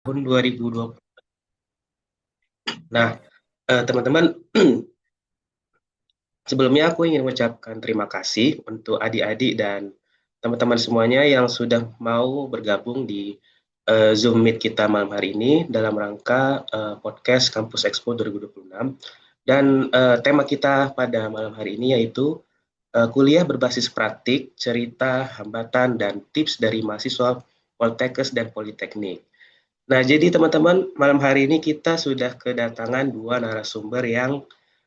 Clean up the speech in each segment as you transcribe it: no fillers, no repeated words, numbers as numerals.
tahun 2020. Nah, teman-teman, sebelumnya aku ingin mengucapkan terima kasih untuk adik-adik dan teman-teman semuanya yang sudah mau bergabung di Zoom Meet kita malam hari ini dalam rangka podcast Kampus Expo 2026. Dan tema kita pada malam hari ini yaitu kuliah berbasis praktik, cerita, hambatan, dan tips dari mahasiswa Poltekkes dan Politeknik. Nah, jadi teman-teman, malam hari ini kita sudah kedatangan dua narasumber yang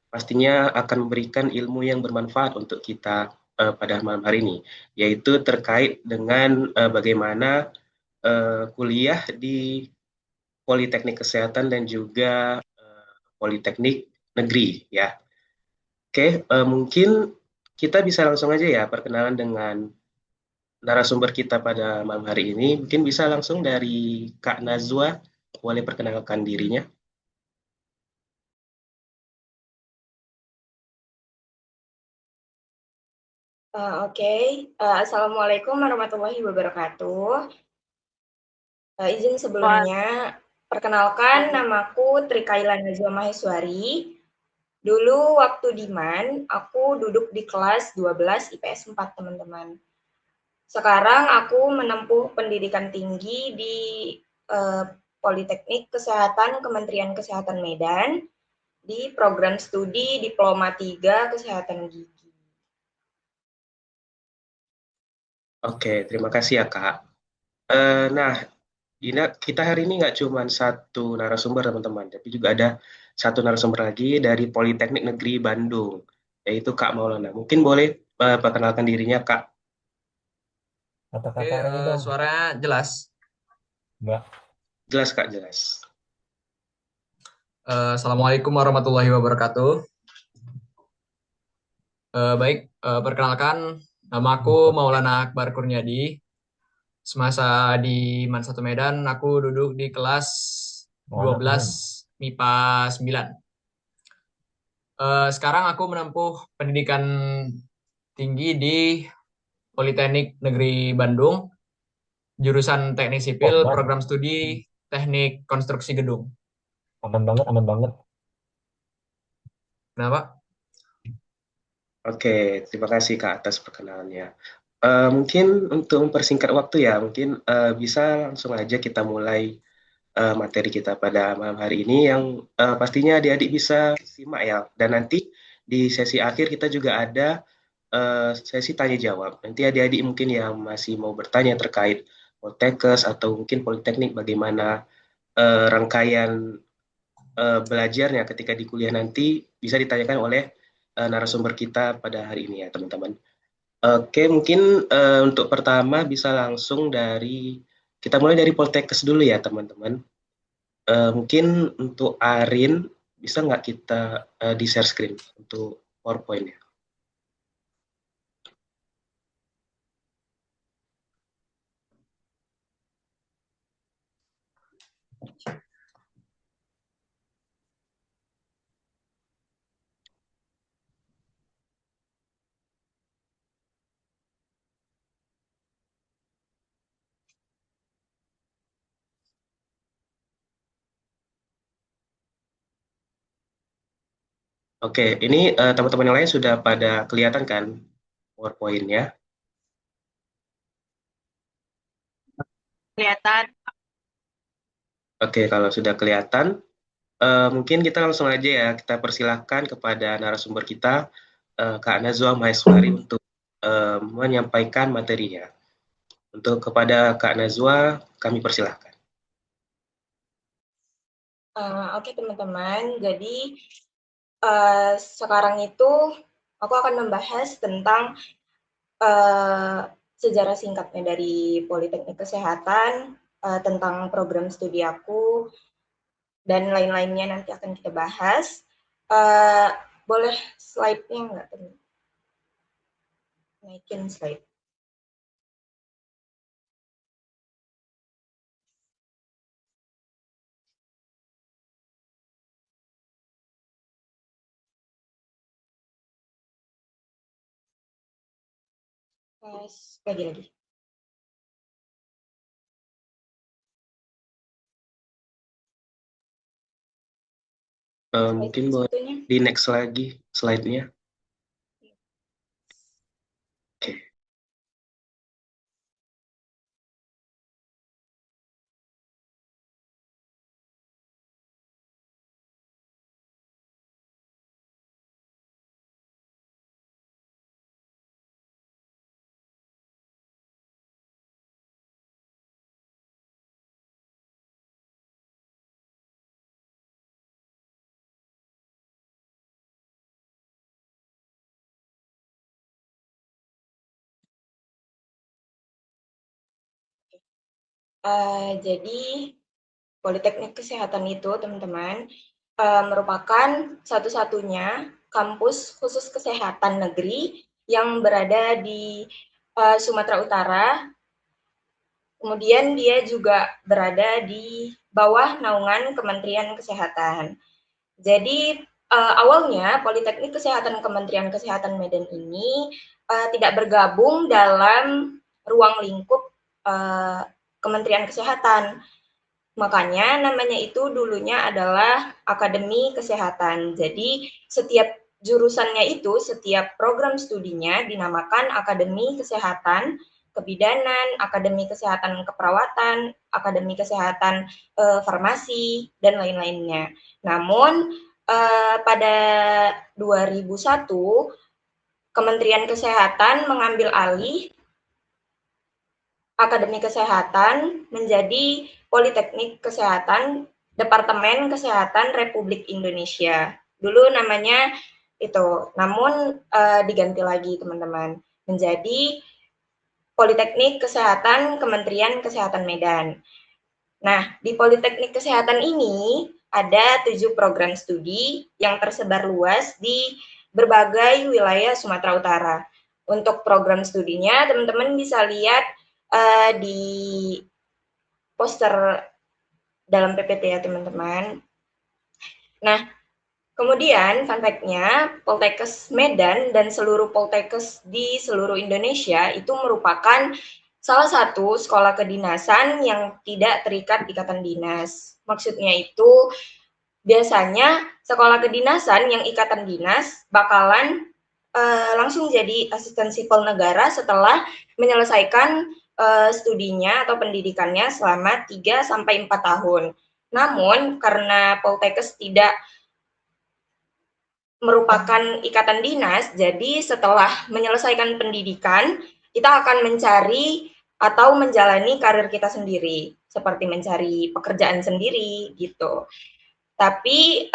pastinya akan memberikan ilmu yang bermanfaat untuk kita pada malam hari ini, yaitu terkait dengan bagaimana kuliah di Politeknik Kesehatan dan juga Politeknik Negeri, ya. Oke, mungkin kita bisa langsung aja ya perkenalan dengan narasumber kita pada malam hari ini. Mungkin bisa langsung dari Kak Nazwa, boleh perkenalkan dirinya. Oke. Assalamualaikum warahmatullahi wabarakatuh. Izin sebelumnya, perkenalkan namaku Trikaila Najwa Maheswari. Dulu waktu di MAN, aku duduk di kelas 12 IPS 4, teman-teman. Sekarang aku menempuh pendidikan tinggi di eh, Politeknik Kesehatan Kementerian Kesehatan Medan di program studi Diploma 3 Kesehatan Gigi. Oke, terima kasih ya Kak. Nah, kita hari ini nggak cuma satu narasumber teman-teman, tapi juga ada satu narasumber lagi dari Politeknik Negeri Bandung, yaitu Kak Maulana. Mungkin boleh perkenalkan dirinya Kak. Kata Oke, kakaknya dong, suaranya jelas. Mbak. Jelas Kak, jelas. Assalamualaikum warahmatullahi wabarakatuh. Baik, perkenalkan, nama aku Maulana Akbar Kurniadi. Semasa di MAN 1 Medan, aku duduk di kelas Anak 12 men. MIPA 9. Sekarang aku menempuh pendidikan tinggi di Politeknik Negeri Bandung, jurusan Teknik Sipil, Korban. program studi Teknik Konstruksi Gedung. Aman banget, aman banget. Kenapa? Oke, terima kasih Kak atas perkenalannya. Mungkin untuk mempersingkat waktu ya, mungkin bisa langsung aja kita mulai materi kita pada malam hari ini yang pastinya adik-adik bisa simak ya. Dan nanti di sesi akhir kita juga ada sesi tanya jawab. Nanti adik-adik mungkin yang masih mau bertanya terkait Poltekkes atau mungkin Politeknik bagaimana rangkaian belajarnya ketika di kuliah nanti bisa ditanyakan oleh narasumber kita pada hari ini ya teman-teman. Oke, mungkin untuk pertama bisa langsung dari kita mulai dari Poltekkes dulu ya teman-teman. Mungkin untuk Arin bisa nggak kita di share screen untuk PowerPoint-nya? Oke, ini teman-teman yang lain sudah pada kelihatan kan PowerPoint-nya? Kelihatan. Oke, kalau sudah kelihatan, mungkin kita langsung aja ya, kita persilahkan kepada narasumber kita, Kak Nazwa Maheswari untuk menyampaikan materinya. Untuk kepada Kak Nazwa, kami persilahkan. Oke, teman-teman. Jadi sekarang itu aku akan membahas tentang uh, sejarah singkatnya dari Politeknik Kesehatan, tentang program studi aku, dan lain-lainnya nanti akan kita bahas. Uh, Boleh slide-nya nggak? Naikin slide. Lagi-lagi. Mungkin boleh satunya. di next lagi slide-nya. Oke. Jadi Politeknik Kesehatan itu, teman-teman, merupakan satu-satunya kampus khusus kesehatan negeri yang berada di Sumatera Utara. Kemudian dia juga berada di bawah naungan Kementerian Kesehatan. Jadi awalnya Politeknik Kesehatan Kementerian Kesehatan Medan ini tidak bergabung dalam ruang lingkup Kementerian Kesehatan. Makanya namanya itu dulunya adalah Akademi Kesehatan. Jadi setiap jurusannya itu, setiap program studinya dinamakan Akademi Kesehatan Kebidanan, Akademi Kesehatan Keperawatan, Akademi Kesehatan Farmasi, dan lain-lainnya. Namun pada 2001 Kementerian Kesehatan mengambil alih Akademi Kesehatan menjadi Politeknik Kesehatan Departemen Kesehatan Republik Indonesia. Dulu namanya itu, namun diganti lagi teman-teman menjadi Politeknik Kesehatan Kementerian Kesehatan Medan. Nah, di Politeknik Kesehatan ini ada 7 program studi yang tersebar luas di berbagai wilayah Sumatera Utara. Untuk program studinya, teman-teman bisa lihat di poster dalam PPT ya teman-teman. Nah, kemudian fun fact-nya, Poltekkes Medan dan seluruh Poltekkes di seluruh Indonesia itu merupakan salah satu sekolah kedinasan yang tidak terikat ikatan dinas. Maksudnya itu, biasanya sekolah kedinasan yang ikatan dinas bakalan langsung jadi asisten sipil negara setelah menyelesaikan studinya atau pendidikannya selama 3-4 tahun. Namun, karena Poltekkes tidak merupakan ikatan dinas, jadi setelah menyelesaikan pendidikan, kita akan mencari atau menjalani karir kita sendiri, seperti mencari pekerjaan sendiri, gitu. Tapi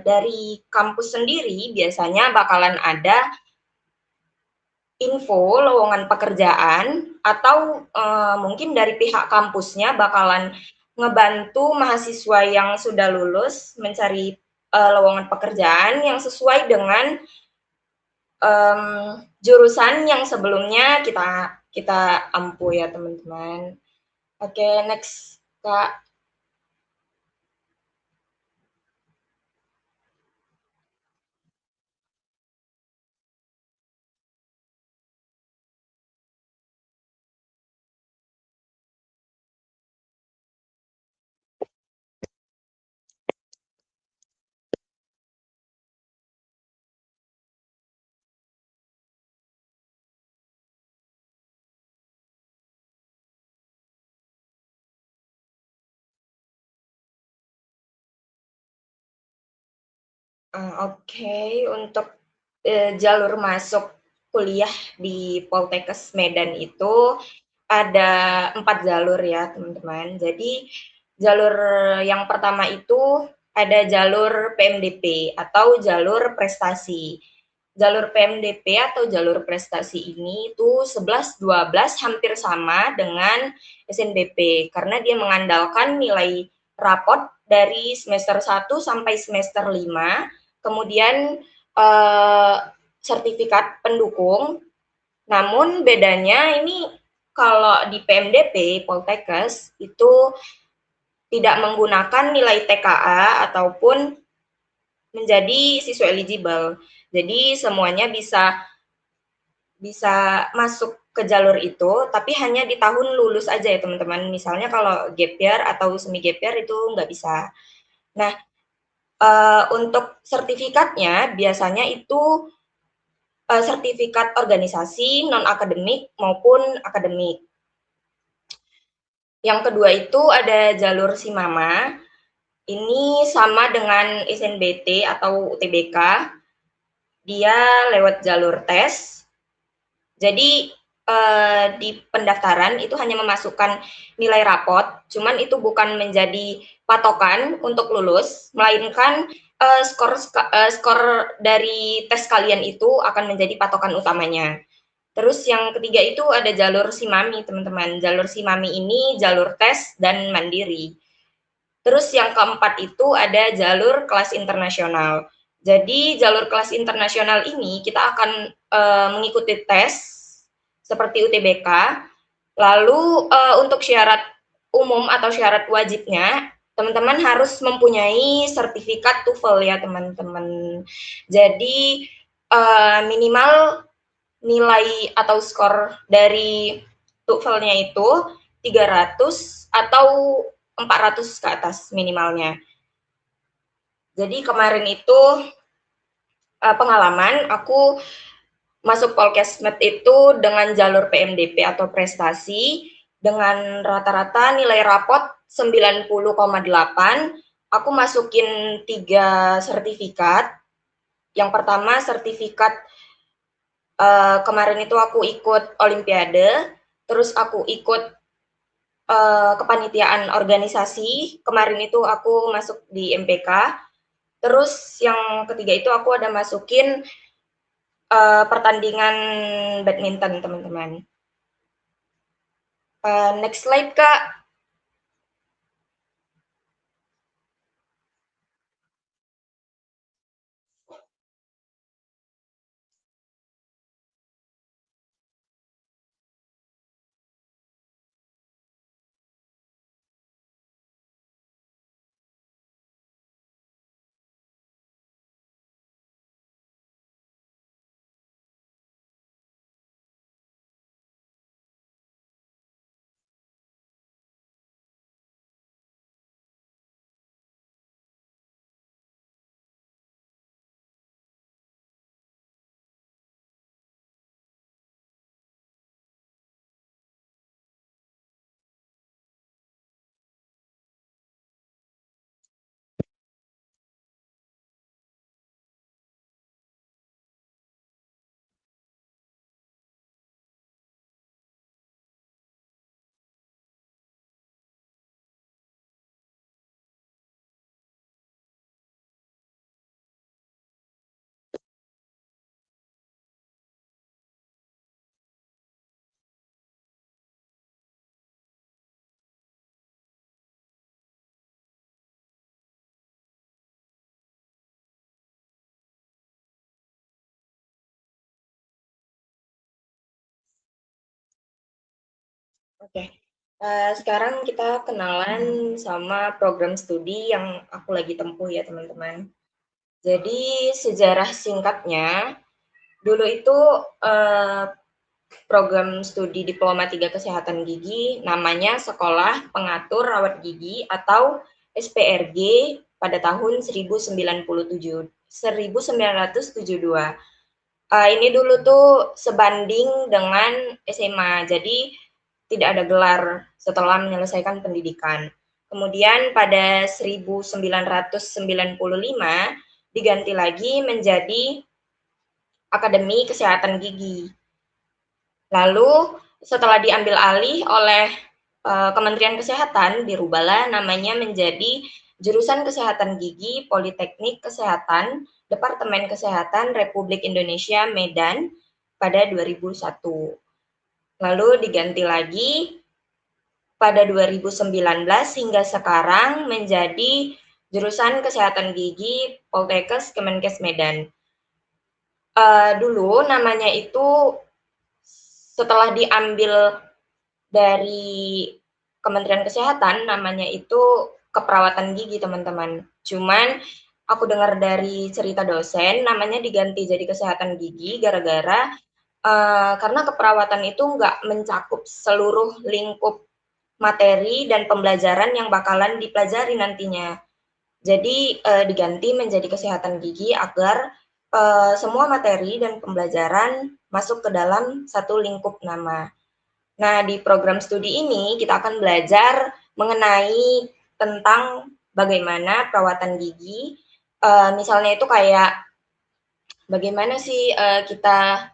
dari kampus sendiri biasanya bakalan ada info lowongan pekerjaan atau mungkin dari pihak kampusnya bakalan ngebantu mahasiswa yang sudah lulus mencari lowongan pekerjaan yang sesuai dengan jurusan yang sebelumnya kita ampu ya teman-teman. Oke, next Kak. Oke, untuk jalur masuk kuliah di Poltekkes Medan itu ada 4 jalur ya teman-teman. Jadi jalur yang pertama itu ada jalur PMDP atau jalur prestasi. Jalur PMDP atau jalur prestasi ini itu 11-12 hampir sama dengan SNBP karena dia mengandalkan nilai rapot dari semester 1 sampai semester 5, kemudian sertifikat pendukung. Namun bedanya ini kalau di PMDP Poltekkes itu tidak menggunakan nilai TKA ataupun menjadi siswa eligible. Jadi semuanya bisa masuk ke jalur itu, tapi hanya di tahun lulus aja ya teman-teman. Misalnya kalau gap year atau semi gap year itu nggak bisa. Nah, Untuk sertifikatnya biasanya itu sertifikat organisasi, non-akademik maupun akademik. Yang kedua itu ada jalur Simama. Ini sama dengan SNBT atau UTBK. Dia lewat jalur tes. Jadi di pendaftaran itu hanya memasukkan nilai rapot, cuman itu bukan menjadi patokan untuk lulus, melainkan skor dari tes kalian itu akan menjadi patokan utamanya. Terus yang ketiga itu ada jalur Simami, teman-teman. Jalur Simami ini jalur tes dan mandiri. Terus yang keempat itu ada jalur kelas internasional. Jadi jalur kelas internasional ini kita akan mengikuti tes seperti UTBK. Lalu untuk syarat umum atau syarat wajibnya, teman-teman harus mempunyai sertifikat TOEFL ya teman-teman. Jadi minimal nilai atau skor dari TOEFL-nya itu 300 atau 400 ke atas minimalnya. Jadi kemarin itu pengalaman aku masuk Polkesmet itu dengan jalur PMDP atau prestasi dengan rata-rata nilai rapot 90,8. Aku masukin 3 sertifikat. Yang pertama sertifikat kemarin itu aku ikut olimpiade, terus aku ikut kepanitiaan organisasi. Kemarin itu aku masuk di MPK. Terus yang ketiga itu aku ada masukin pertandingan badminton, teman-teman. Next slide, Kak. Oke, sekarang kita kenalan sama program studi yang aku lagi tempuh ya teman-teman. Jadi sejarah singkatnya, dulu itu program studi Diploma 3 Kesehatan Gigi namanya Sekolah Pengatur Rawat Gigi atau SPRG pada tahun 1972. Ini dulu tuh sebanding dengan SMA, jadi tidak ada gelar setelah menyelesaikan pendidikan. Kemudian pada 1995 diganti lagi menjadi Akademi Kesehatan Gigi. Lalu setelah diambil alih oleh Kementerian Kesehatan, dirubahlah namanya menjadi Jurusan Kesehatan Gigi Politeknik Kesehatan Departemen Kesehatan Republik Indonesia Medan pada 2001. Lalu diganti lagi pada 2019 hingga sekarang menjadi Jurusan Kesehatan Gigi Poltekkes Kemenkes Medan. Dulu namanya itu setelah diambil dari Kementerian Kesehatan, namanya itu keperawatan gigi, teman-teman. Cuman aku dengar dari cerita dosen, namanya diganti jadi kesehatan gigi gara-gara karena keperawatan itu nggak mencakup seluruh lingkup materi dan pembelajaran yang bakalan dipelajari nantinya. Jadi diganti menjadi kesehatan gigi agar semua materi dan pembelajaran masuk ke dalam satu lingkup nama. Nah, di program studi ini kita akan belajar mengenai tentang bagaimana perawatan gigi. Misalnya itu kayak bagaimana sih kita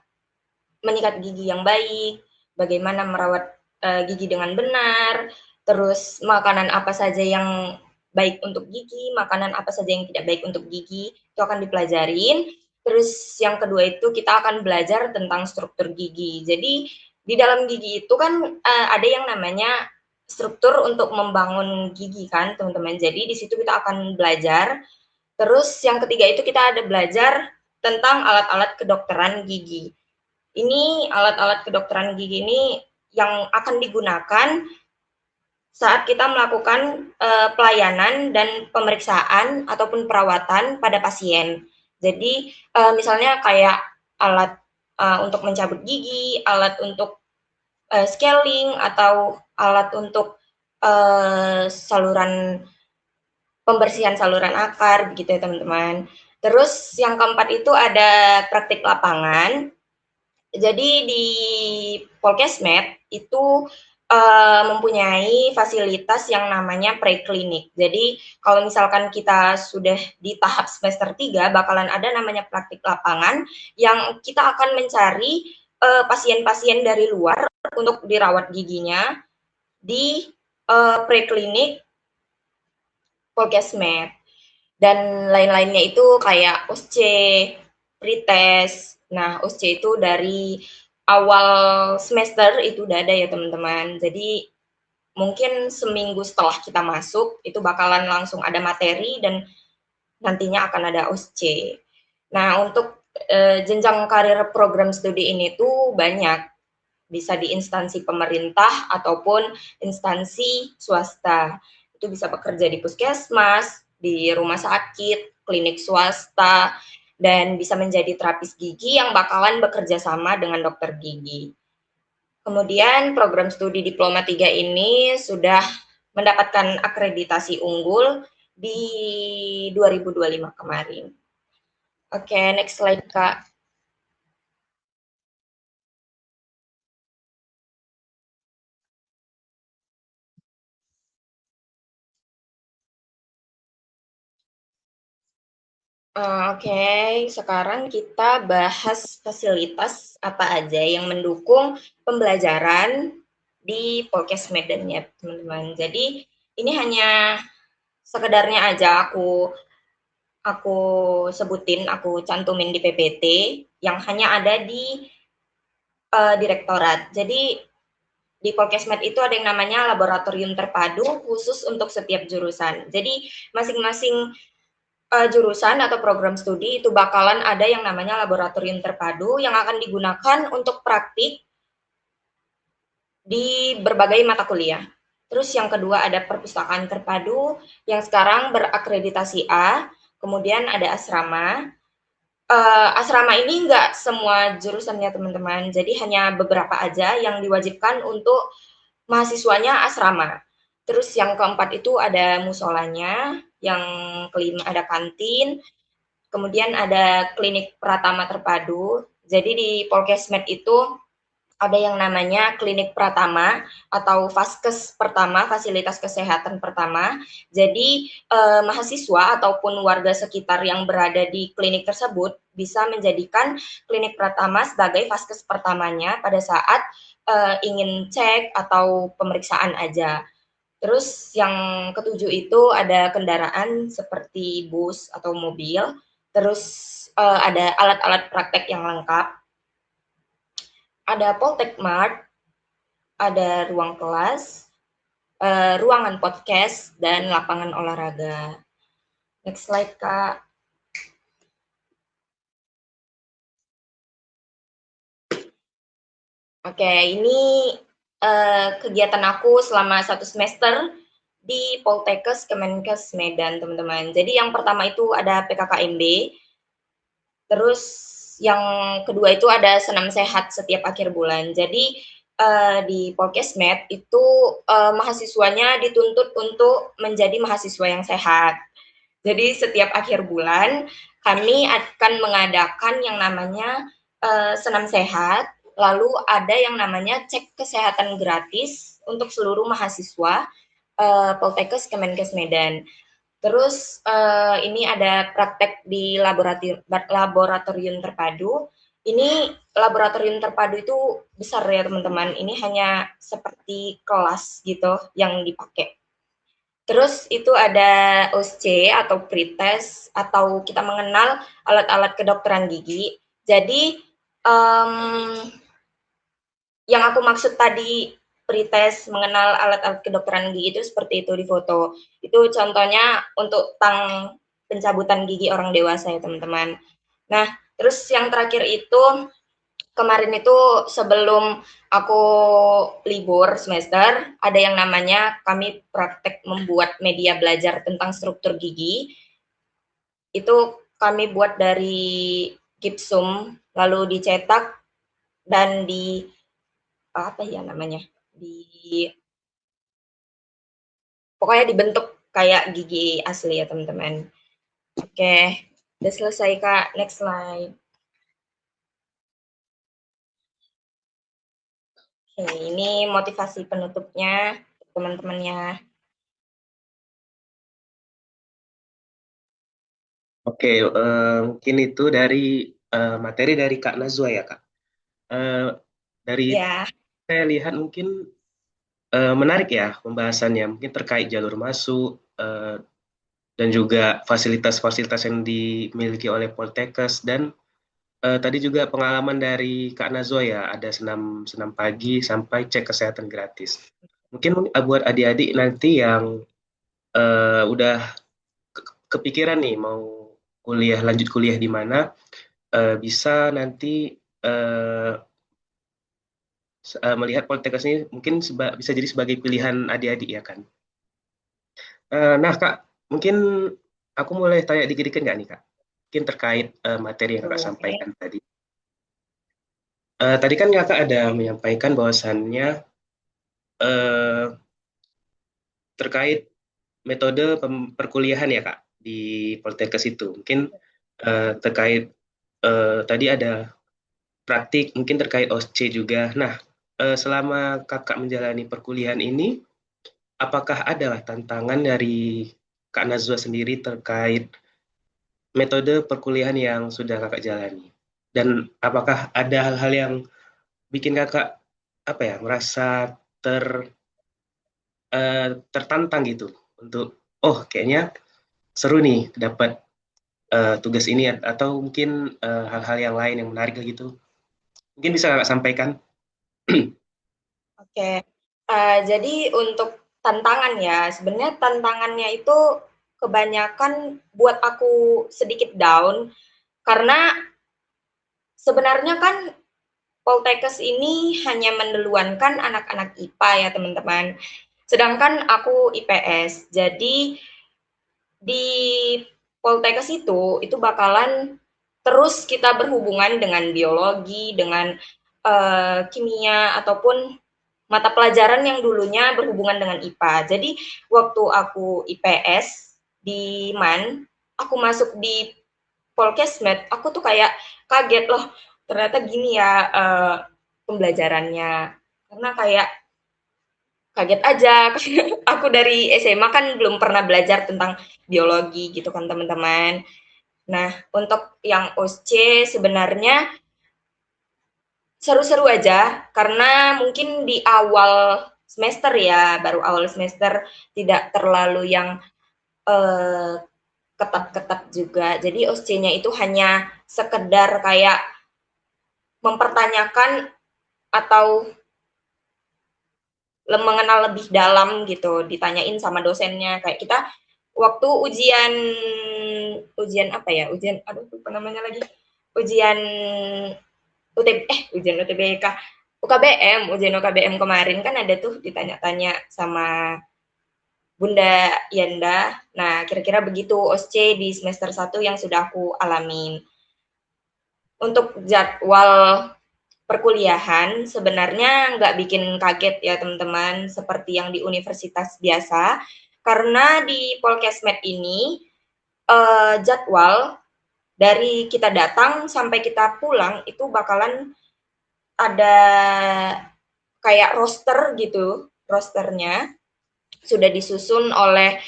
menyikat gigi yang baik, bagaimana merawat gigi dengan benar, terus makanan apa saja yang baik untuk gigi, makanan apa saja yang tidak baik untuk gigi, itu akan dipelajarin. Terus yang kedua itu kita akan belajar tentang struktur gigi. Jadi di dalam gigi itu kan ada yang namanya struktur untuk membangun gigi kan, teman-teman. Jadi di situ kita akan belajar. Terus yang ketiga itu kita ada belajar tentang alat-alat kedokteran gigi. Ini alat-alat kedokteran gigi ini yang akan digunakan saat kita melakukan pelayanan dan pemeriksaan ataupun perawatan pada pasien. Jadi misalnya kayak alat untuk mencabut gigi, alat untuk scaling, atau alat untuk saluran pembersihan saluran akar, begitu ya teman-teman. Terus yang keempat itu ada praktik lapangan. Jadi di Polkesmed itu mempunyai fasilitas yang namanya preklinik. Jadi kalau misalkan kita sudah di tahap semester 3 bakalan ada namanya praktik lapangan yang kita akan mencari pasien-pasien dari luar untuk dirawat giginya di preklinik Polkesmed. Dan lain-lainnya itu kayak USC, pretest. Nah, USC itu dari awal semester itu udah ada ya teman-teman. Jadi mungkin seminggu setelah kita masuk itu bakalan langsung ada materi dan nantinya akan ada USC. Nah, untuk jenjang karir program studi ini tuh banyak. Bisa di instansi pemerintah ataupun instansi swasta. Itu bisa bekerja di puskesmas, di rumah sakit, klinik swasta, dan bisa menjadi terapis gigi yang bakalan bekerja sama dengan dokter gigi. Kemudian program studi Diploma 3 ini sudah mendapatkan akreditasi unggul di 2025 kemarin. Oke, next slide, Kak. Oke, sekarang kita bahas fasilitas apa aja yang mendukung pembelajaran di Polkes Medan ya, teman-teman. Jadi ini hanya sekedarnya aja aku sebutin, aku cantumin di PPT yang hanya ada di direktorat. Jadi di Polkesmed itu ada yang namanya laboratorium terpadu khusus untuk setiap jurusan. Jadi masing-masing jurusan atau program studi itu bakalan ada yang namanya laboratorium terpadu yang akan digunakan untuk praktik di berbagai mata kuliah. Terus yang kedua ada perpustakaan terpadu yang sekarang berakreditasi A, kemudian ada asrama. Asrama ini enggak semua jurusannya teman-teman, jadi hanya beberapa aja yang diwajibkan untuk mahasiswanya asrama. Terus yang keempat itu ada musolanya, yang kelima ada kantin, kemudian ada klinik pratama terpadu. Jadi di Polkesmed itu ada yang namanya klinik pratama atau Vaskes pertama, fasilitas kesehatan pertama. Jadi mahasiswa ataupun warga sekitar yang berada di klinik tersebut bisa menjadikan klinik pratama sebagai Vaskes pertamanya pada saat ingin cek atau pemeriksaan aja. Terus yang ketujuh itu ada kendaraan seperti bus atau mobil. Terus ada alat-alat praktek yang lengkap. Ada Poltek Mart, ada ruang kelas, ruangan podcast, dan lapangan olahraga. Next slide, Kak. Oke, ini kegiatan aku selama 1 semester di Poltekkes Kemenkes Medan, teman-teman. Jadi yang pertama itu ada PKKMB, terus yang kedua itu ada senam sehat setiap akhir bulan. Jadi di Polkesmed itu mahasiswanya dituntut untuk menjadi mahasiswa yang sehat. Jadi setiap akhir bulan kami akan mengadakan yang namanya senam sehat, lalu ada yang namanya cek kesehatan gratis untuk seluruh mahasiswa Poltekkes Kemenkes Medan. Terus ini ada praktek di laboratorium terpadu. Ini laboratorium terpadu itu besar ya teman-teman. Ini hanya seperti kelas gitu yang dipakai. Terus itu ada OSCE atau pretest atau kita mengenal alat-alat kedokteran gigi. Jadi yang aku maksud tadi pretest mengenal alat-alat kedokteran gigi itu seperti itu di foto. Itu contohnya untuk tang pencabutan gigi orang dewasa ya teman-teman. Nah, terus yang terakhir itu kemarin itu sebelum aku libur semester, ada yang namanya kami praktek membuat media belajar tentang struktur gigi. Itu kami buat dari gipsum, lalu dicetak dan apa ya namanya? Pokoknya dibentuk kayak gigi asli ya teman-teman. Oke, udah selesai Kak. Next slide. Oke, ini motivasi penutupnya teman-temannya. Oke, mungkin itu dari materi dari Kak Nazwa ya Kak. Dari Ya. saya lihat mungkin menarik ya pembahasannya, mungkin terkait jalur masuk dan juga fasilitas-fasilitas yang dimiliki oleh Poltekkes dan tadi juga pengalaman dari Kak Nazwa ya, ada senam pagi sampai cek kesehatan gratis. Mungkin buat adik-adik nanti yang udah kepikiran nih mau lanjut kuliah di mana, bisa nanti melihat Poltekkes ini mungkin bisa jadi sebagai pilihan adik-adik ya kan. Nah Kak, mungkin aku mulai tanya dikit-dikit nggak nih Kak? Mungkin terkait materi yang Kakak sampaikan tadi. Tadi kan Kakak ada menyampaikan bahwasannya terkait metode perkuliahan ya Kak di Poltekkes itu. Mungkin terkait tadi ada praktik, mungkin terkait OSCE juga. Nah, selama Kakak menjalani perkuliahan ini, apakah ada tantangan dari Kak Nazwa sendiri terkait metode perkuliahan yang sudah Kakak jalani? Dan apakah ada hal-hal yang bikin Kakak merasa tertantang gitu untuk kayaknya seru nih dapat tugas ini atau mungkin hal-hal yang lain yang menarik gitu. Mungkin bisa Kakak sampaikan? Oke, jadi untuk tantangan ya, sebenarnya tantangannya itu kebanyakan buat aku sedikit down, karena sebenarnya kan Poltekkes ini hanya mendeluankan anak-anak IPA ya teman-teman, sedangkan aku IPS. Jadi di Poltekkes itu bakalan terus kita berhubungan dengan biologi, dengan kimia, ataupun mata pelajaran yang dulunya berhubungan dengan IPA. Jadi waktu aku IPS di MAN, aku masuk di Polkesmed, aku tuh kayak kaget loh, ternyata gini ya pembelajarannya. Karena kayak kaget aja, aku dari SMA kan belum pernah belajar tentang biologi gitu kan teman-teman. Nah, untuk yang OSCE sebenarnya seru-seru aja, karena mungkin di awal semester ya, baru awal semester tidak terlalu yang ketat-ketat juga. Jadi OSCE-nya itu hanya sekedar kayak mempertanyakan atau mengenal lebih dalam gitu, ditanyain sama dosennya. Kayak kita waktu ujian apa ya? Ujian aduh lupa namanya lagi. Ujian UTBK, ujian UKBM kemarin kan ada tuh ditanya-tanya sama Bunda Yanda. Nah, kira-kira begitu OSCE di semester 1 yang sudah aku alamin. Untuk jadwal perkuliahan sebenarnya nggak bikin kaget ya teman-teman, seperti yang di universitas biasa, karena di Polkesmed ini jadwal dari kita datang sampai kita pulang itu bakalan ada kayak roster gitu, rosternya sudah disusun oleh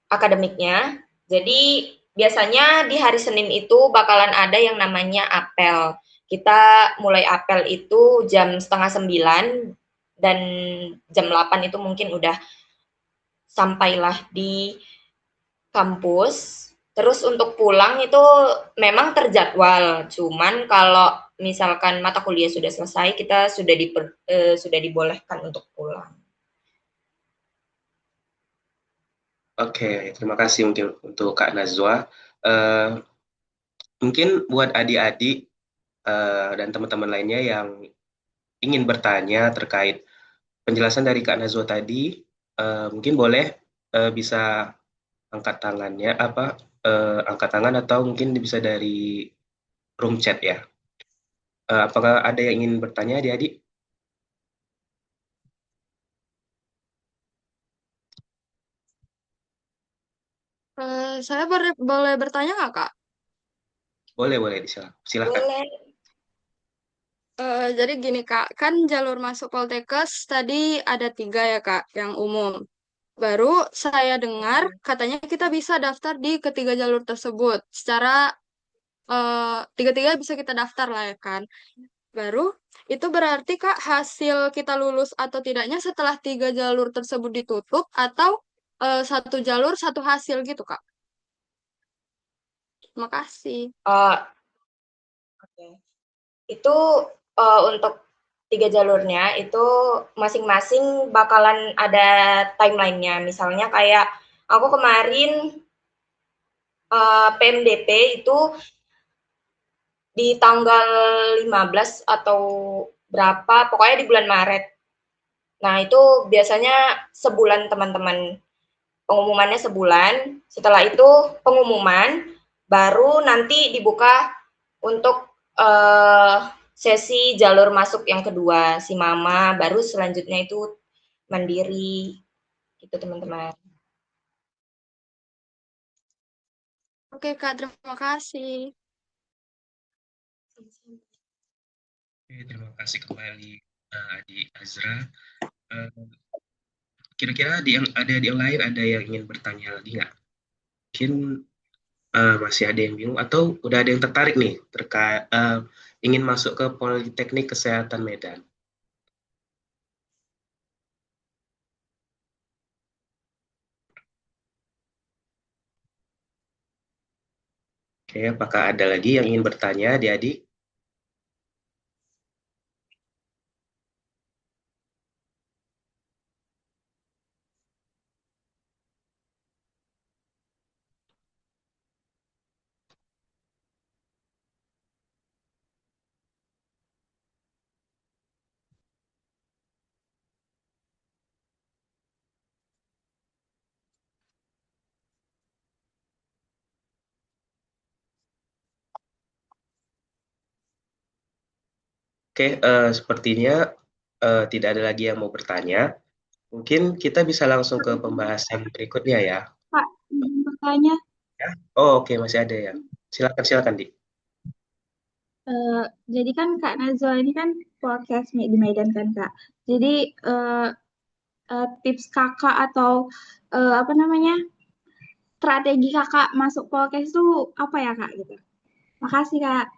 akademiknya. Jadi biasanya di hari Senin itu bakalan ada yang namanya apel. Kita mulai apel itu jam 8:30 dan jam 8 itu mungkin udah sampailah di kampus. Terus untuk pulang itu memang terjadwal, cuman kalau misalkan mata kuliah sudah selesai, kita sudah dibolehkan untuk pulang. Oke, terima kasih mungkin untuk Kak Nazwa. Mungkin buat adik-adik dan teman-teman lainnya yang ingin bertanya terkait penjelasan dari Kak Nazwa tadi, mungkin boleh bisa angkat tangannya, angkat tangan atau mungkin bisa dari room chat ya. Apakah ada yang ingin bertanya adik-adik? Saya boleh bertanya nggak, Kak? Boleh, silakan. Boleh. Jadi gini, Kak, kan jalur masuk Poltekkes tadi ada 3 ya, Kak, yang umum. Baru saya dengar katanya kita bisa daftar di ketiga jalur tersebut. Secara tiga-tiga bisa kita daftar lah ya kan. Baru itu berarti, Kak, hasil kita lulus atau tidaknya setelah 3 jalur tersebut ditutup atau satu jalur satu hasil gitu, Kak. Terima kasih. Oke. Itu untuk 3 jalurnya itu masing-masing bakalan ada timeline-nya. Misalnya kayak aku kemarin PMDP itu di tanggal 15 atau berapa, pokoknya di bulan Maret. Nah, itu biasanya sebulan teman-teman. Pengumumannya sebulan. Setelah itu pengumuman, baru nanti dibuka untuk sesi jalur masuk yang kedua, si mama, baru selanjutnya itu mandiri, gitu teman-teman. Oke, Kak, terima kasih. Oke, terima kasih kembali Adik Azra. Kira-kira ada yang lain ada yang ingin bertanya lagi nggak? Mungkin masih ada yang bingung atau udah ada yang tertarik nih terkait ingin masuk ke Politeknik Kesehatan Medan. Oke, apakah ada lagi yang ingin bertanya, adik-adik? Oke, sepertinya tidak ada lagi yang mau bertanya. Mungkin kita bisa langsung ke pembahasan berikutnya ya. Pak, izin bertanya. Oh, oke, masih ada ya. Silakan, Dik. Jadi kan Kak Nazwa ini kan podcast di Medan kan Kak. Jadi tips Kakak atau apa namanya strategi Kakak masuk podcast itu apa ya Kak gitu. Makasih Kak.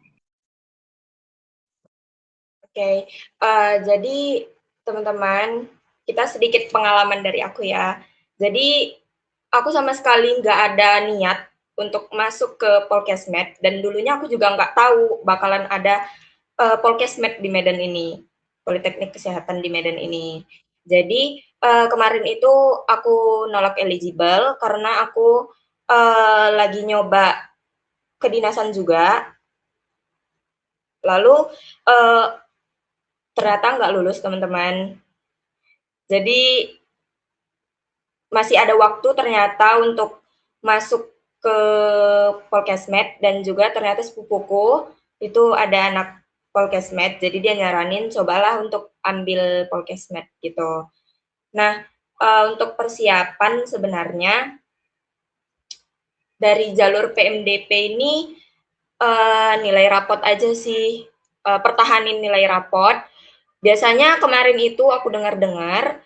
Oke, jadi teman-teman, kita sedikit pengalaman dari aku ya. Jadi aku sama sekali nggak ada niat untuk masuk ke Polkesmed, dan dulunya aku juga nggak tahu bakalan ada Polkesmed di Medan ini, Politeknik Kesehatan di Medan ini. Jadi kemarin itu aku nolak eligible karena aku lagi nyoba kedinasan juga. Lalu ternyata nggak lulus teman-teman. Jadi masih ada waktu ternyata untuk masuk ke Polkesmed, dan juga ternyata sepupuku itu ada anak Polkesmed, jadi dia nyaranin cobalah untuk ambil Polkesmed gitu. Nah, untuk persiapan sebenarnya dari jalur PMDP ini nilai rapot aja sih, pertahanin nilai rapot. Biasanya kemarin itu aku dengar-dengar,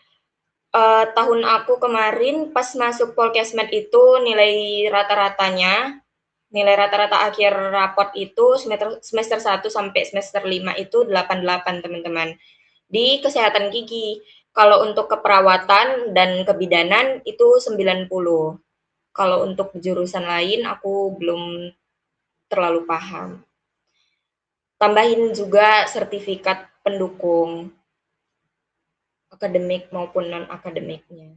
tahun aku kemarin pas masuk Polkesmed itu nilai rata-rata akhir rapot itu semester 1 sampai semester 5 itu 88 teman-teman. Di kesehatan gigi. Kalau untuk keperawatan dan kebidanan itu 90. Kalau untuk jurusan lain aku belum terlalu paham. Tambahin juga sertifikat pendukung akademik maupun non-akademiknya.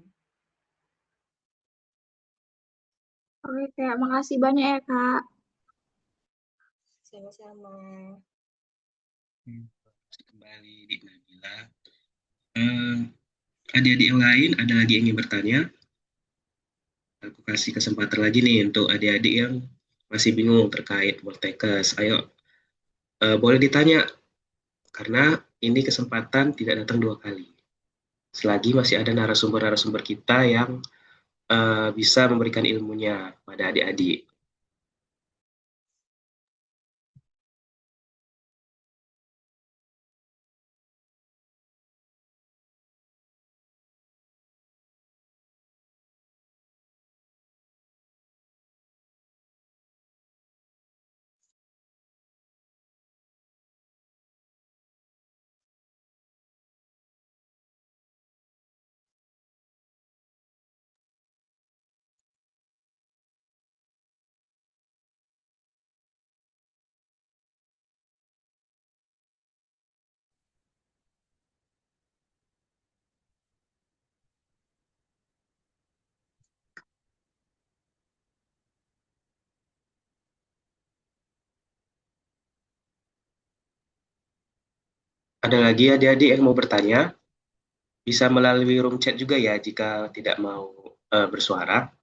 Oke, Kak. Makasih banyak ya, Kak. Sama-sama. Kembali di Nabila. Adik-adik yang lain ada lagi yang ingin bertanya? Aku kasih kesempatan lagi nih untuk adik-adik yang masih bingung terkait Poltekkes. Ayo, boleh ditanya, karena ini kesempatan tidak datang 2 kali. Selagi masih ada narasumber-narasumber kita yang bisa memberikan ilmunya pada adik-adik. Ada lagi adik-adik yang mau bertanya? Bisa melalui room chat juga ya jika tidak mau bersuara.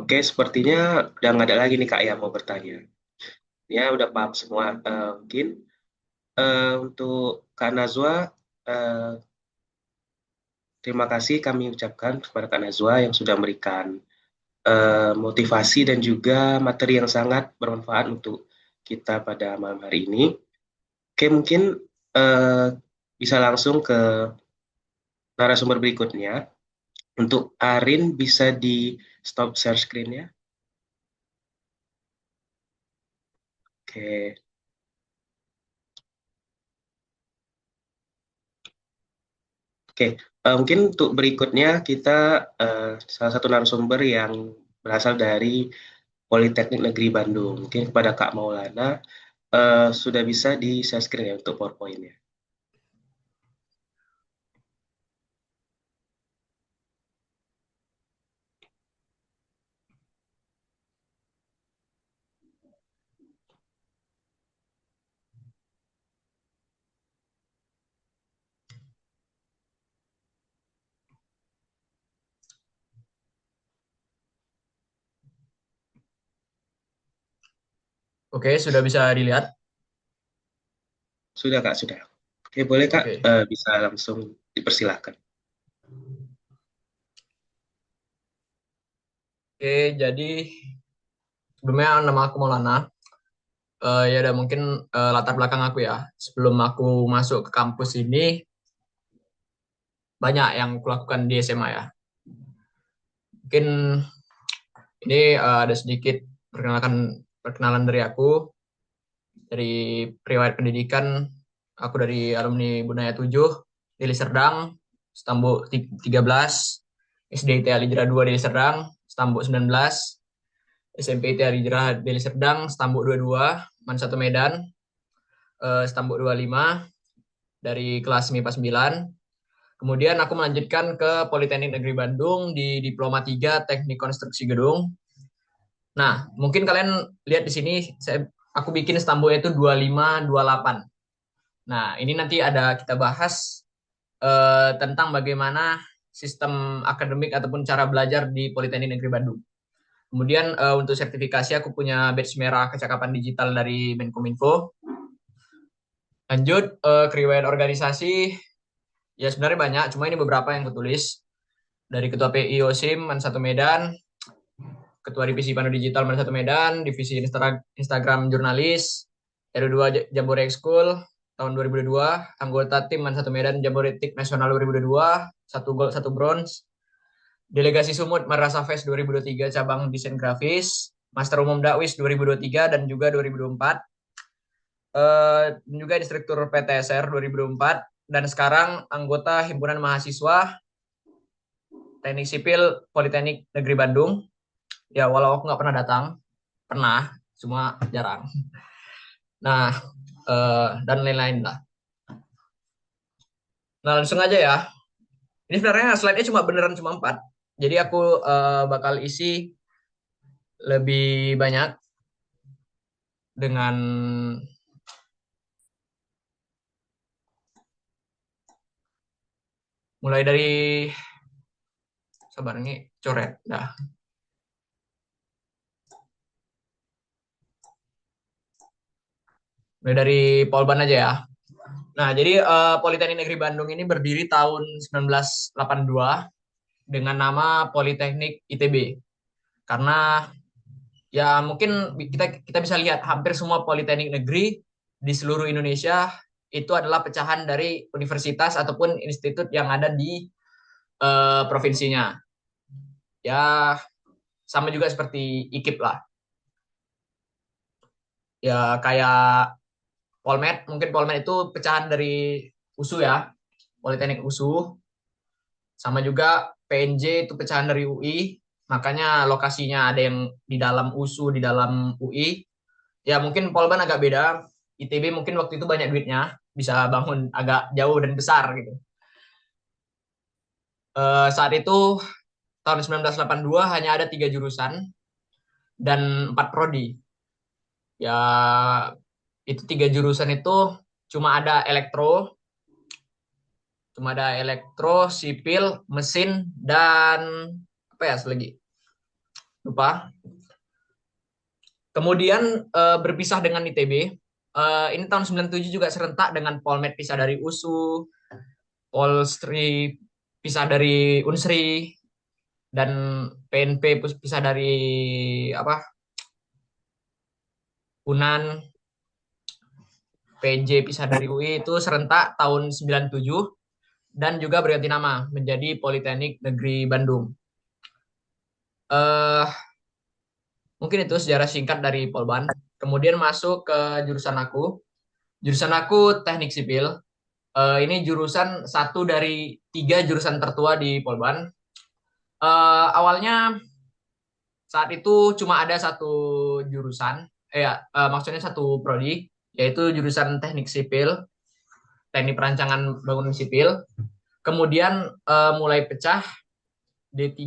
Oke, sepertinya udah nggak ada lagi nih Kak yang mau bertanya. Ya, udah paham semua. Mungkin untuk Kak Nazwa, terima kasih kami ucapkan kepada Kak Nazwa yang sudah memberikan motivasi dan juga materi yang sangat bermanfaat untuk kita pada malam hari ini. Oke, mungkin bisa langsung ke narasumber berikutnya. Untuk Arin, bisa di stop share screen-nya. Oke. Oke, mungkin untuk berikutnya kita salah satu narasumber yang berasal dari Politeknik Negeri Bandung. Mungkin kepada Kak Maulana sudah bisa di share screen ya untuk PowerPoint-nya. Oke, sudah bisa dilihat. Sudah Kak, sudah. Oke, boleh Kak, Oke. bisa langsung dipersilahkan. Oke, jadi sebelumnya nama aku Maulana. Ya udah mungkin latar belakang aku ya. Sebelum aku masuk ke kampus ini, banyak yang kulakukan di SMA ya. Mungkin ini ada sedikit perkenalan dari aku. Dari riwayat pendidikan, aku dari alumni Bunaya 7, Deli Serdang, Stambuk 13, SD IT Alijera 2 Deli Serdang, Stambuk 19, SMP IT Alijera Deli Serdang, Stambuk 22, Man 1 Medan, Stambuk 25, dari kelas MIPA 9. Kemudian aku melanjutkan ke Politeknik Negeri Bandung di Diploma 3 Teknik Konstruksi Gedung. Nah, mungkin kalian lihat di sini aku bikin stambuknya itu 25, 28. Nah, ini nanti ada kita bahas tentang bagaimana sistem akademik ataupun cara belajar di Politeknik Negeri Bandung. Kemudian untuk sertifikasi aku punya badge merah kecakapan digital dari Menkominfo. Lanjut keriwayat organisasi, ya sebenarnya banyak, cuma ini beberapa yang kutulis. Dari Ketua PI OSIM Man 1 Medan, Ketua Divisi Pandu Digital Man 1 Medan, Divisi Instagram Jurnalis, RU2 Jambore School tahun 2002, anggota tim Man 1 Medan Jamboretik Nasional 2022, 1 gold 1 bronze, Delegasi Sumut Marasa Fest 2023 cabang desain grafis, Master Umum Dakwis 2023 dan juga 2024. Juga instruktur PTSR 2024 dan sekarang anggota Himpunan Mahasiswa Teknik Sipil Politeknik Negeri Bandung. Ya, walau aku nggak pernah datang, pernah, cuma jarang. Nah, dan lain-lain lah. Nah, langsung aja ya. Ini sebenarnya slide-nya beneran cuma 4. Jadi aku bakal isi lebih banyak dengan mulai dari sabar ini coret dah. Mulai dari Polban aja ya. Nah, jadi Politeknik Negeri Bandung ini berdiri tahun 1982 dengan nama Politeknik ITB. Karena ya mungkin kita bisa lihat hampir semua politeknik negeri di seluruh Indonesia itu adalah pecahan dari universitas ataupun institut yang ada di provinsinya. Ya sama juga seperti IKIP lah. Ya kayak Polmed, mungkin Polmed itu pecahan dari USU ya, Politeknik USU. Sama juga PNJ itu pecahan dari UI, makanya lokasinya ada yang di dalam USU, di dalam UI. Ya mungkin Polban agak beda, ITB mungkin waktu itu banyak duitnya, bisa bangun agak jauh dan besar gitu. Saat itu tahun 1982 hanya ada 3 jurusan dan 4 prodi. Ya itu 3 jurusan itu cuma ada elektro, sipil, mesin, dan apa ya lagi? Lupa. Kemudian berpisah dengan ITB. Ini tahun 97 juga serentak dengan Polmed pisah dari USU, Polstri pisah dari Unsri, dan PNP pisah dari Unan, PJ pisah dari UI itu serentak tahun 97 dan juga berganti nama menjadi Politeknik Negeri Bandung. Mungkin itu sejarah singkat dari Polban. Kemudian masuk ke jurusan aku. Jurusan aku Teknik Sipil. Ini jurusan 1 dari 3 jurusan tertua di Polban. Awalnya saat itu cuma ada 1 jurusan, maksudnya 1 prodi, yaitu jurusan Teknik Sipil, Teknik Perancangan Bangunan Sipil. Kemudian mulai pecah D3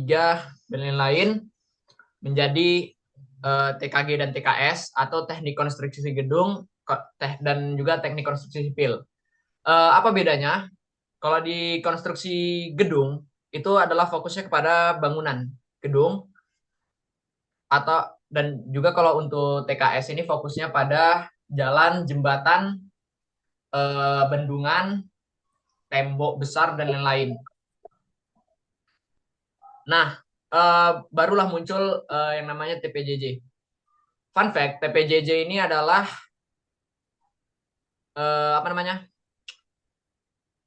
dan lain-lain menjadi TKG dan TKS atau Teknik Konstruksi Gedung dan juga Teknik Konstruksi Sipil. Apa bedanya? Kalau di konstruksi gedung itu adalah fokusnya kepada bangunan gedung dan juga kalau untuk TKS ini fokusnya pada jalan, jembatan, bendungan, tembok besar dan lain-lain. Nah, barulah muncul yang namanya TPJJ. Fun fact, TPJJ ini adalah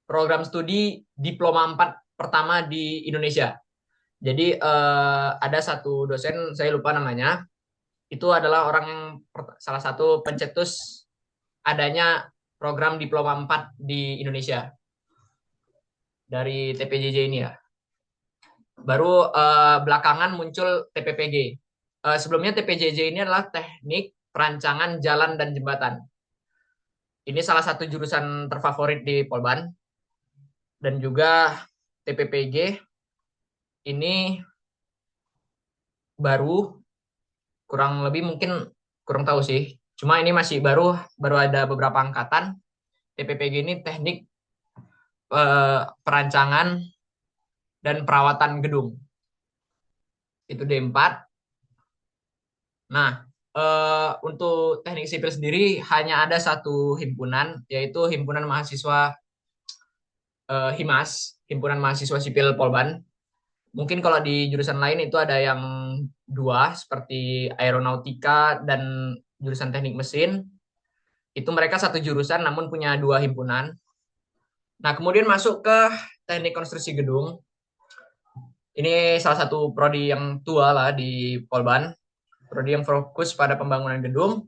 program studi diploma 4 pertama di Indonesia. Jadi ada 1 dosen, saya lupa namanya, itu adalah orang yang salah satu pencetus adanya program diploma 4 di Indonesia dari TPJJ ini ya. Baru belakangan muncul TPPG. Sebelumnya TPJJ ini adalah Teknik Perancangan Jalan dan Jembatan. Ini salah satu jurusan terfavorit di Polban. Dan juga TPPG ini baru, kurang lebih mungkin kurang tahu sih. Cuma ini masih baru ada beberapa angkatan. TPPG ini Teknik Perancangan dan perawatan gedung. Itu D4. Nah, untuk teknik sipil sendiri hanya ada satu himpunan, yaitu Himpunan Mahasiswa HIMAS, Himpunan Mahasiswa Sipil Polban. Mungkin kalau di jurusan lain itu ada yang 2, seperti aeronautika dan jurusan teknik mesin. Itu mereka satu jurusan namun punya 2 himpunan. Nah, kemudian masuk ke teknik konstruksi gedung. Ini salah satu prodi yang tua lah di Polban. Prodi yang fokus pada pembangunan gedung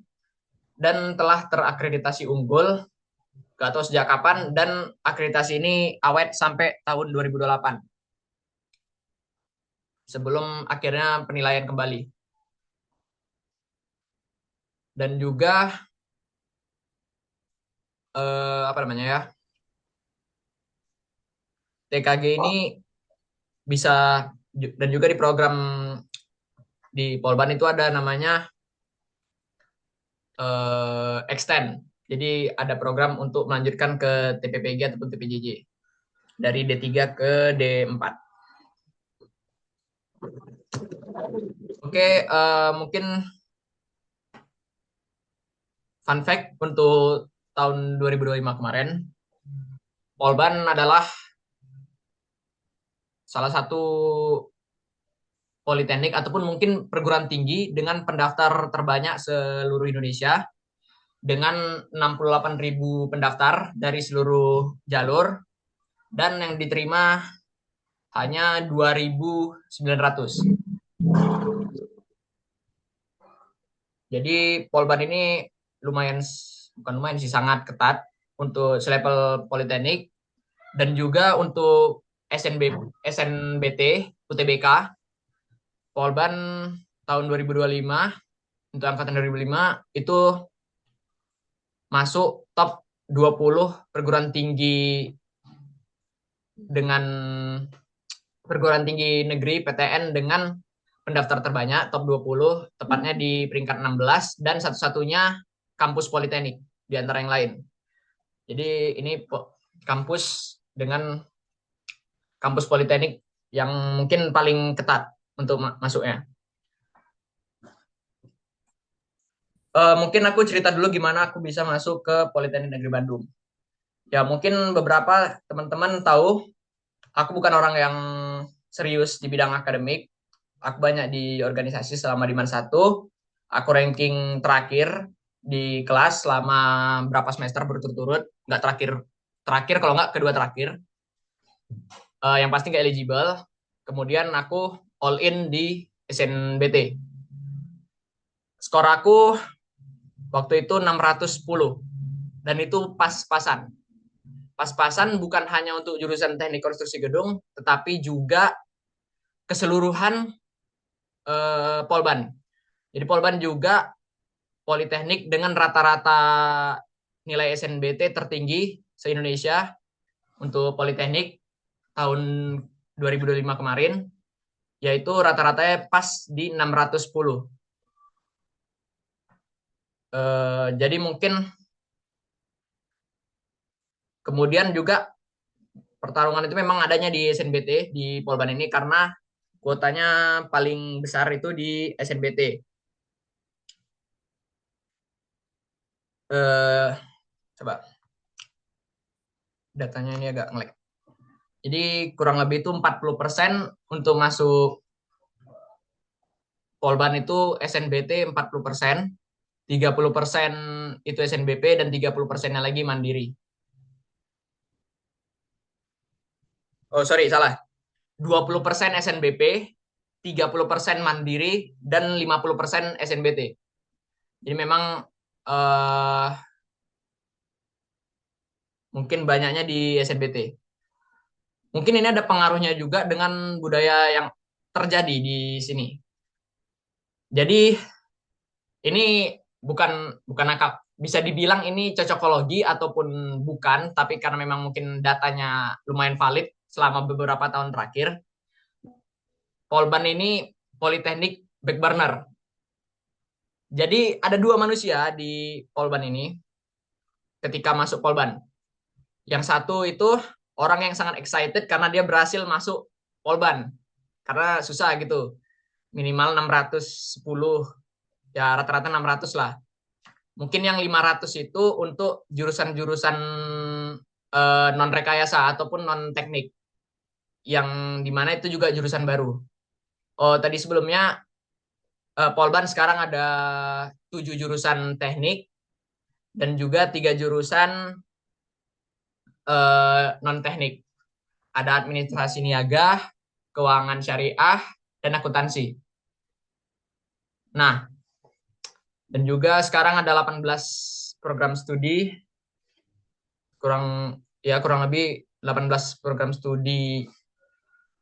dan telah terakreditasi unggul. Gak tahu sejak kapan, dan akreditasi ini awet sampai tahun 2028. Sebelum akhirnya penilaian kembali. Dan juga apa namanya ya? TKG ini bisa, dan juga di program di Polban itu ada namanya extend. Jadi ada program untuk melanjutkan ke TPPG ataupun TPJJ dari D3 ke D4. Oke, mungkin fun fact untuk tahun 2025 kemarin, Polban adalah salah satu politeknik ataupun mungkin perguruan tinggi dengan pendaftar terbanyak seluruh Indonesia, dengan 68.000 pendaftar dari seluruh jalur, dan yang diterima hanya 2.900. Jadi Polban ini bukan lumayan sih, sangat ketat untuk selevel politeknik, dan juga untuk SNBT, UTBK, Polban tahun 2025, untuk angkatan 2005, itu masuk top 20 perguruan tinggi negeri PTN dengan pendaftar terbanyak, top 20, tepatnya di peringkat 16, dan satu-satunya kampus politeknik di antara yang lain. Jadi ini kampus dengan kampus politeknik yang mungkin paling ketat untuk masuknya. Mungkin aku cerita dulu gimana aku bisa masuk ke Politeknik Negeri Bandung. Ya, mungkin beberapa teman-teman tahu, aku bukan orang yang serius di bidang akademik. Aku banyak di organisasi selama di MAN 1. Aku ranking terakhir di kelas selama berapa semester berturut-turut. Nggak terakhir kalau nggak kedua terakhir. Yang pasti nggak eligible. Kemudian aku all in di SNBT. Skor aku waktu itu 610. Dan itu pas-pasan. Pas-pasan bukan hanya untuk jurusan teknik konstruksi gedung, tetapi juga keseluruhan Polban. Jadi Polban juga politeknik dengan rata-rata nilai SNBT tertinggi se-Indonesia untuk politeknik tahun 2025 kemarin, yaitu rata-ratanya pas di 610. Jadi mungkin kemudian juga pertarungan itu memang adanya di SNBT di Polban ini karena kuotanya paling besar itu di SNBT. Coba datanya ini agak nge-lag. Jadi kurang lebih itu 40% untuk masuk Polban itu SNBT 40%, 30% itu SNBP, dan 30%-nya lagi mandiri. Oh, sorry, salah. 20% SNBP, 30% mandiri, dan 50% SNBT. Jadi memang mungkin banyaknya di SNBT. Mungkin ini ada pengaruhnya juga dengan budaya yang terjadi di sini. Jadi ini bukan akal, bisa dibilang ini cocokologi ataupun bukan, tapi karena memang mungkin datanya lumayan valid selama beberapa tahun terakhir. Polban ini politeknik back burner. Jadi ada 2 manusia di Polban ini ketika masuk Polban. Yang satu itu orang yang sangat excited karena dia berhasil masuk Polban. Karena susah gitu. Minimal 610, ya rata-rata 600 lah. Mungkin yang 500 itu untuk jurusan-jurusan non rekayasa ataupun non teknik, yang dimana itu juga jurusan baru. Oh, tadi sebelumnya Polban sekarang ada 7 jurusan teknik dan juga 3 jurusan non teknik. Ada administrasi niaga, keuangan syariah, dan akuntansi. Nah, dan juga sekarang ada 18 program studi, kurang lebih 18 program studi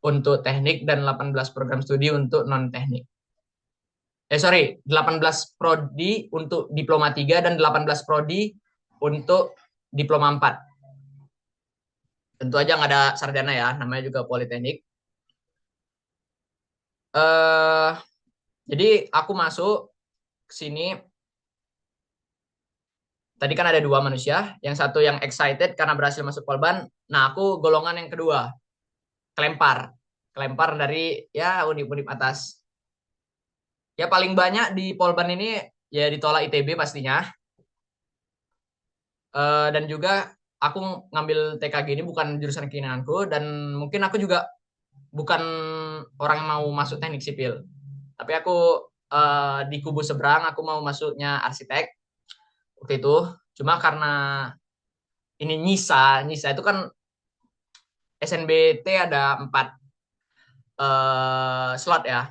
untuk teknik dan 18 program studi untuk non teknik. 18 prodi untuk diploma 3 dan 18 prodi untuk diploma 4. Tentu aja nggak ada sarjana ya, namanya juga politeknik. Jadi aku masuk ke sini, tadi kan ada 2 manusia, yang satu yang excited karena berhasil masuk Polban. Nah, aku golongan yang kedua, kelempar dari ya univ-univ atas. Ya paling banyak di Polban ini ya ditolak ITB pastinya. Dan juga aku ngambil TKG ini bukan jurusan keinginanku, dan mungkin aku juga bukan orang yang mau masuk teknik sipil. Tapi aku di kubu seberang aku mau masuknya arsitek waktu itu. Cuma karena ini nyisa itu kan SNBT ada 4 slot ya,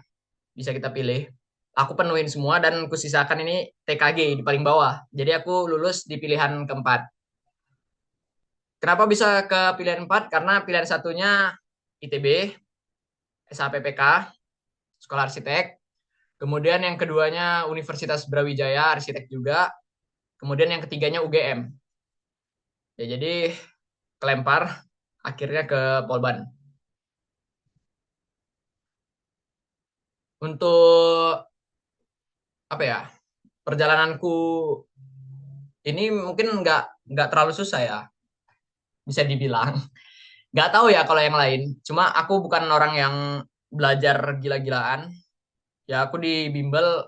bisa kita pilih. Aku penuhin semua dan kusisakan ini TKG di paling bawah. Jadi aku lulus di pilihan keempat. Kenapa bisa ke pilihan 4? Karena pilihan satunya ITB, SHPPK, Sekolah Arsitek. Kemudian yang keduanya Universitas Brawijaya, Arsitek juga. Kemudian yang ketiganya UGM. Ya, jadi kelempar akhirnya ke Polban. Untuk apa ya, perjalananku ini mungkin nggak terlalu susah ya, bisa dibilang. Nggak tahu ya kalau yang lain. Cuma aku bukan orang yang belajar gila-gilaan. Ya aku di bimbel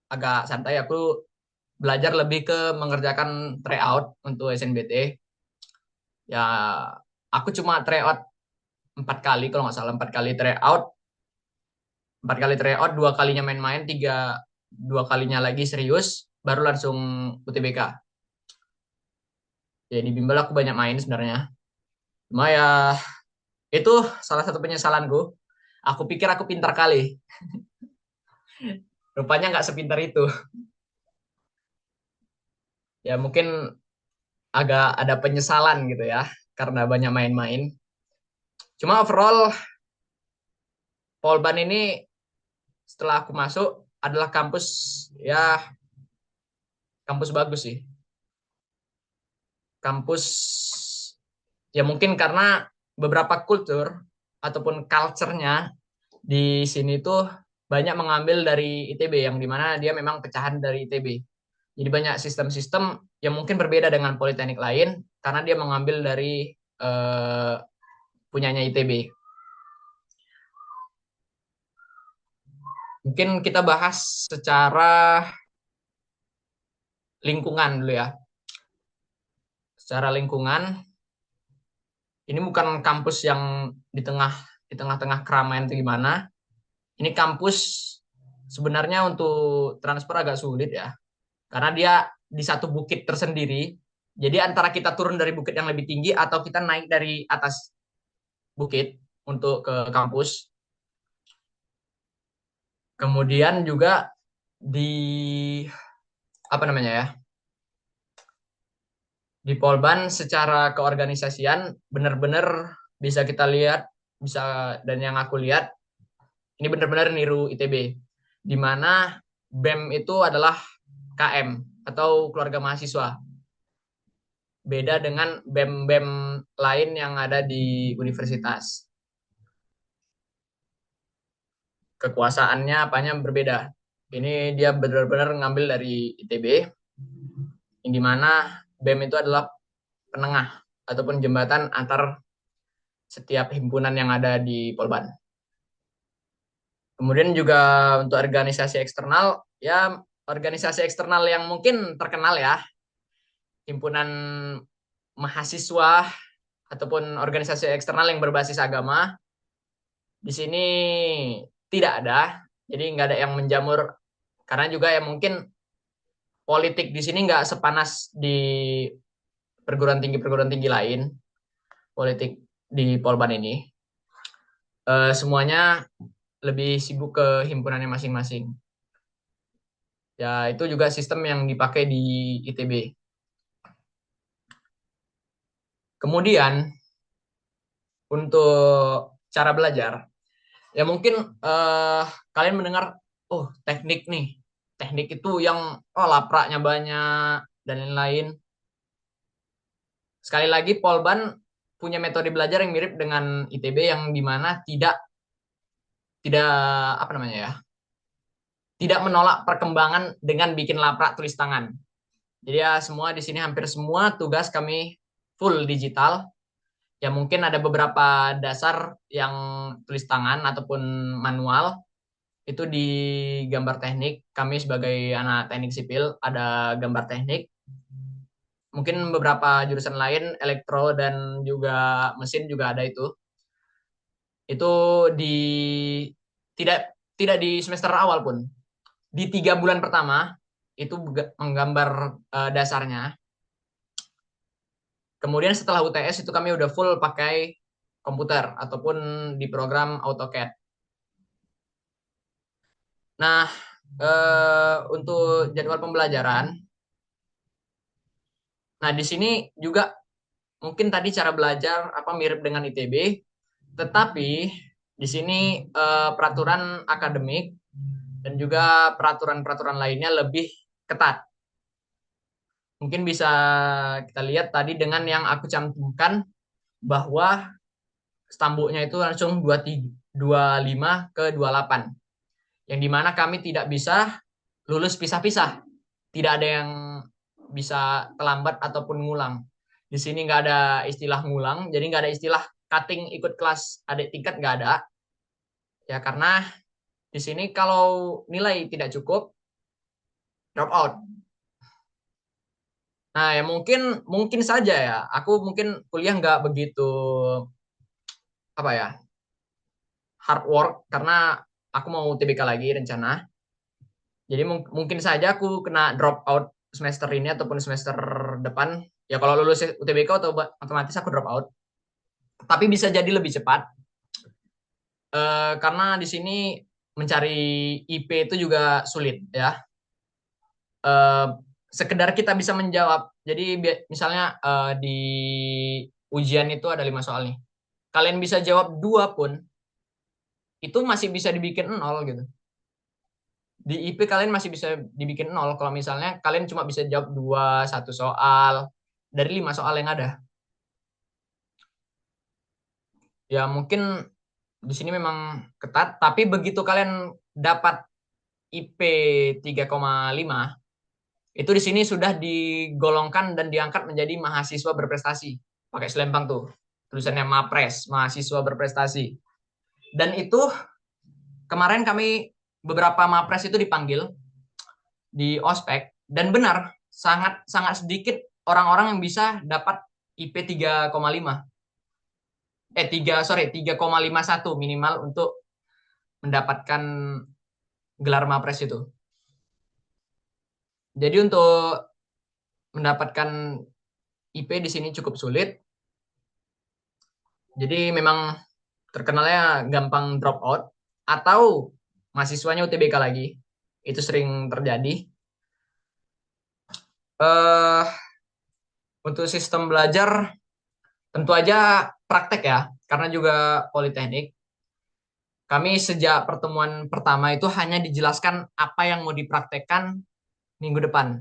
agak santai. Aku belajar lebih ke mengerjakan tryout untuk SNBT. Ya aku cuma tryout 4 kali kalau nggak salah, 4 kali tryout. 4 kali tryout, 2 kalinya main-main, 2 kalinya lagi serius, baru langsung UTBK. Ya di bimbel aku banyak main sebenarnya. Cuma ya itu salah satu penyesalanku. Aku pikir aku pintar kali. Rupanya nggak sepintar itu. Ya mungkin agak ada penyesalan gitu ya, karena banyak main-main. Cuma overall Polban ini setelah aku masuk adalah kampus bagus sih. Kampus ya mungkin karena beberapa kultur ataupun culture-nya di sini tuh banyak mengambil dari ITB, yang dimana dia memang pecahan dari ITB. Jadi banyak sistem-sistem yang mungkin berbeda dengan politeknik lain karena dia mengambil dari punyanya ITB. Mungkin kita bahas secara lingkungan dulu ya. Secara lingkungan, ini bukan kampus yang di tengah-tengah keramaian atau gimana. Ini kampus sebenarnya untuk transfer agak sulit ya. Karena dia di satu bukit tersendiri. Jadi antara kita turun dari bukit yang lebih tinggi atau kita naik dari atas bukit untuk ke kampus. Kemudian juga di di Polban secara keorganisasian benar-benar bisa kita lihat, dan yang aku lihat ini benar-benar niru ITB, di mana BEM itu adalah KM atau keluarga mahasiswa. Beda dengan BEM-BEM lain yang ada di universitas. Kekuasaannya apanya berbeda. Ini dia benar-benar ngambil dari ITB, yang dimana BEM itu adalah penengah ataupun jembatan antar setiap himpunan yang ada di Polban. Kemudian juga untuk organisasi eksternal, ya organisasi eksternal yang mungkin terkenal ya, himpunan mahasiswa ataupun organisasi eksternal yang berbasis agama. Di sini tidak ada, jadi nggak ada yang menjamur, karena juga ya mungkin politik di sini nggak sepanas di perguruan tinggi lain, politik di Polban ini. Semuanya lebih sibuk ke himpunannya masing-masing. Ya, itu juga sistem yang dipakai di ITB. Kemudian, untuk cara belajar, ya mungkin kalian mendengar, oh teknik nih, teknik itu yang lapraknya banyak, dan lain-lain. Sekali lagi, Polban punya metode belajar yang mirip dengan ITB, yang dimana tidak apa namanya ya, tidak menolak perkembangan dengan bikin laprak tulis tangan. Jadi ya semua di sini, hampir semua tugas kami full digital. Ya mungkin ada beberapa dasar yang tulis tangan ataupun manual, itu di gambar teknik. Kami sebagai anak teknik sipil ada gambar teknik. Mungkin beberapa jurusan lain, elektro dan juga mesin juga ada itu. Itu tidak di semester awal pun. Di 3 bulan pertama itu menggambar dasarnya. Kemudian setelah UTS itu kami udah full pakai komputer ataupun di program AutoCAD. Nah, untuk jadwal pembelajaran, nah di sini juga mungkin tadi cara belajar mirip dengan ITB, tetapi di sini peraturan akademik dan juga peraturan-peraturan lainnya lebih ketat. Mungkin bisa kita lihat tadi dengan yang aku cantumkan, bahwa stambuknya itu langsung 25 ke 28. Yang dimana kami tidak bisa lulus pisah-pisah. Tidak ada yang bisa terlambat ataupun ngulang. Di sini nggak ada istilah ngulang, jadi nggak ada istilah cutting ikut kelas adik tingkat, nggak ada. Ya karena di sini kalau nilai tidak cukup, drop out. Nah ya mungkin saja ya, aku mungkin kuliah nggak begitu hard work, karena aku mau TBK lagi rencana. Jadi mungkin saja aku kena drop out semester ini ataupun semester depan. Ya kalau lulus UTBK otomatis aku drop out. Tapi bisa jadi lebih cepat. Karena di sini mencari IP itu juga sulit ya. Sekedar kita bisa menjawab. Jadi misalnya di ujian itu ada 5 soal nih. Kalian bisa jawab 2 pun, itu masih bisa dibikin 0 gitu. Di IP kalian masih bisa dibikin 0 kalau misalnya kalian cuma bisa jawab 1 soal dari 5 soal yang ada. Ya mungkin di sini memang ketat, tapi begitu kalian dapat IP 3,5, itu di sini sudah digolongkan dan diangkat menjadi mahasiswa berprestasi. Pakai selempang tuh, tulisannya MAPRES, mahasiswa berprestasi. Dan itu kemarin kami beberapa MAPRES itu dipanggil di ospek, dan benar sangat sedikit orang-orang yang bisa dapat IP 3,5. 3,51 minimal untuk mendapatkan gelar MAPRES itu. Jadi untuk mendapatkan IP di sini cukup sulit. Jadi memang terkenalnya gampang drop out, atau mahasiswanya UTBK lagi. Itu sering terjadi. Untuk sistem belajar tentu aja praktek ya, karena juga politeknik. Kami sejak pertemuan pertama itu hanya dijelaskan apa yang mau dipraktekkan minggu depan.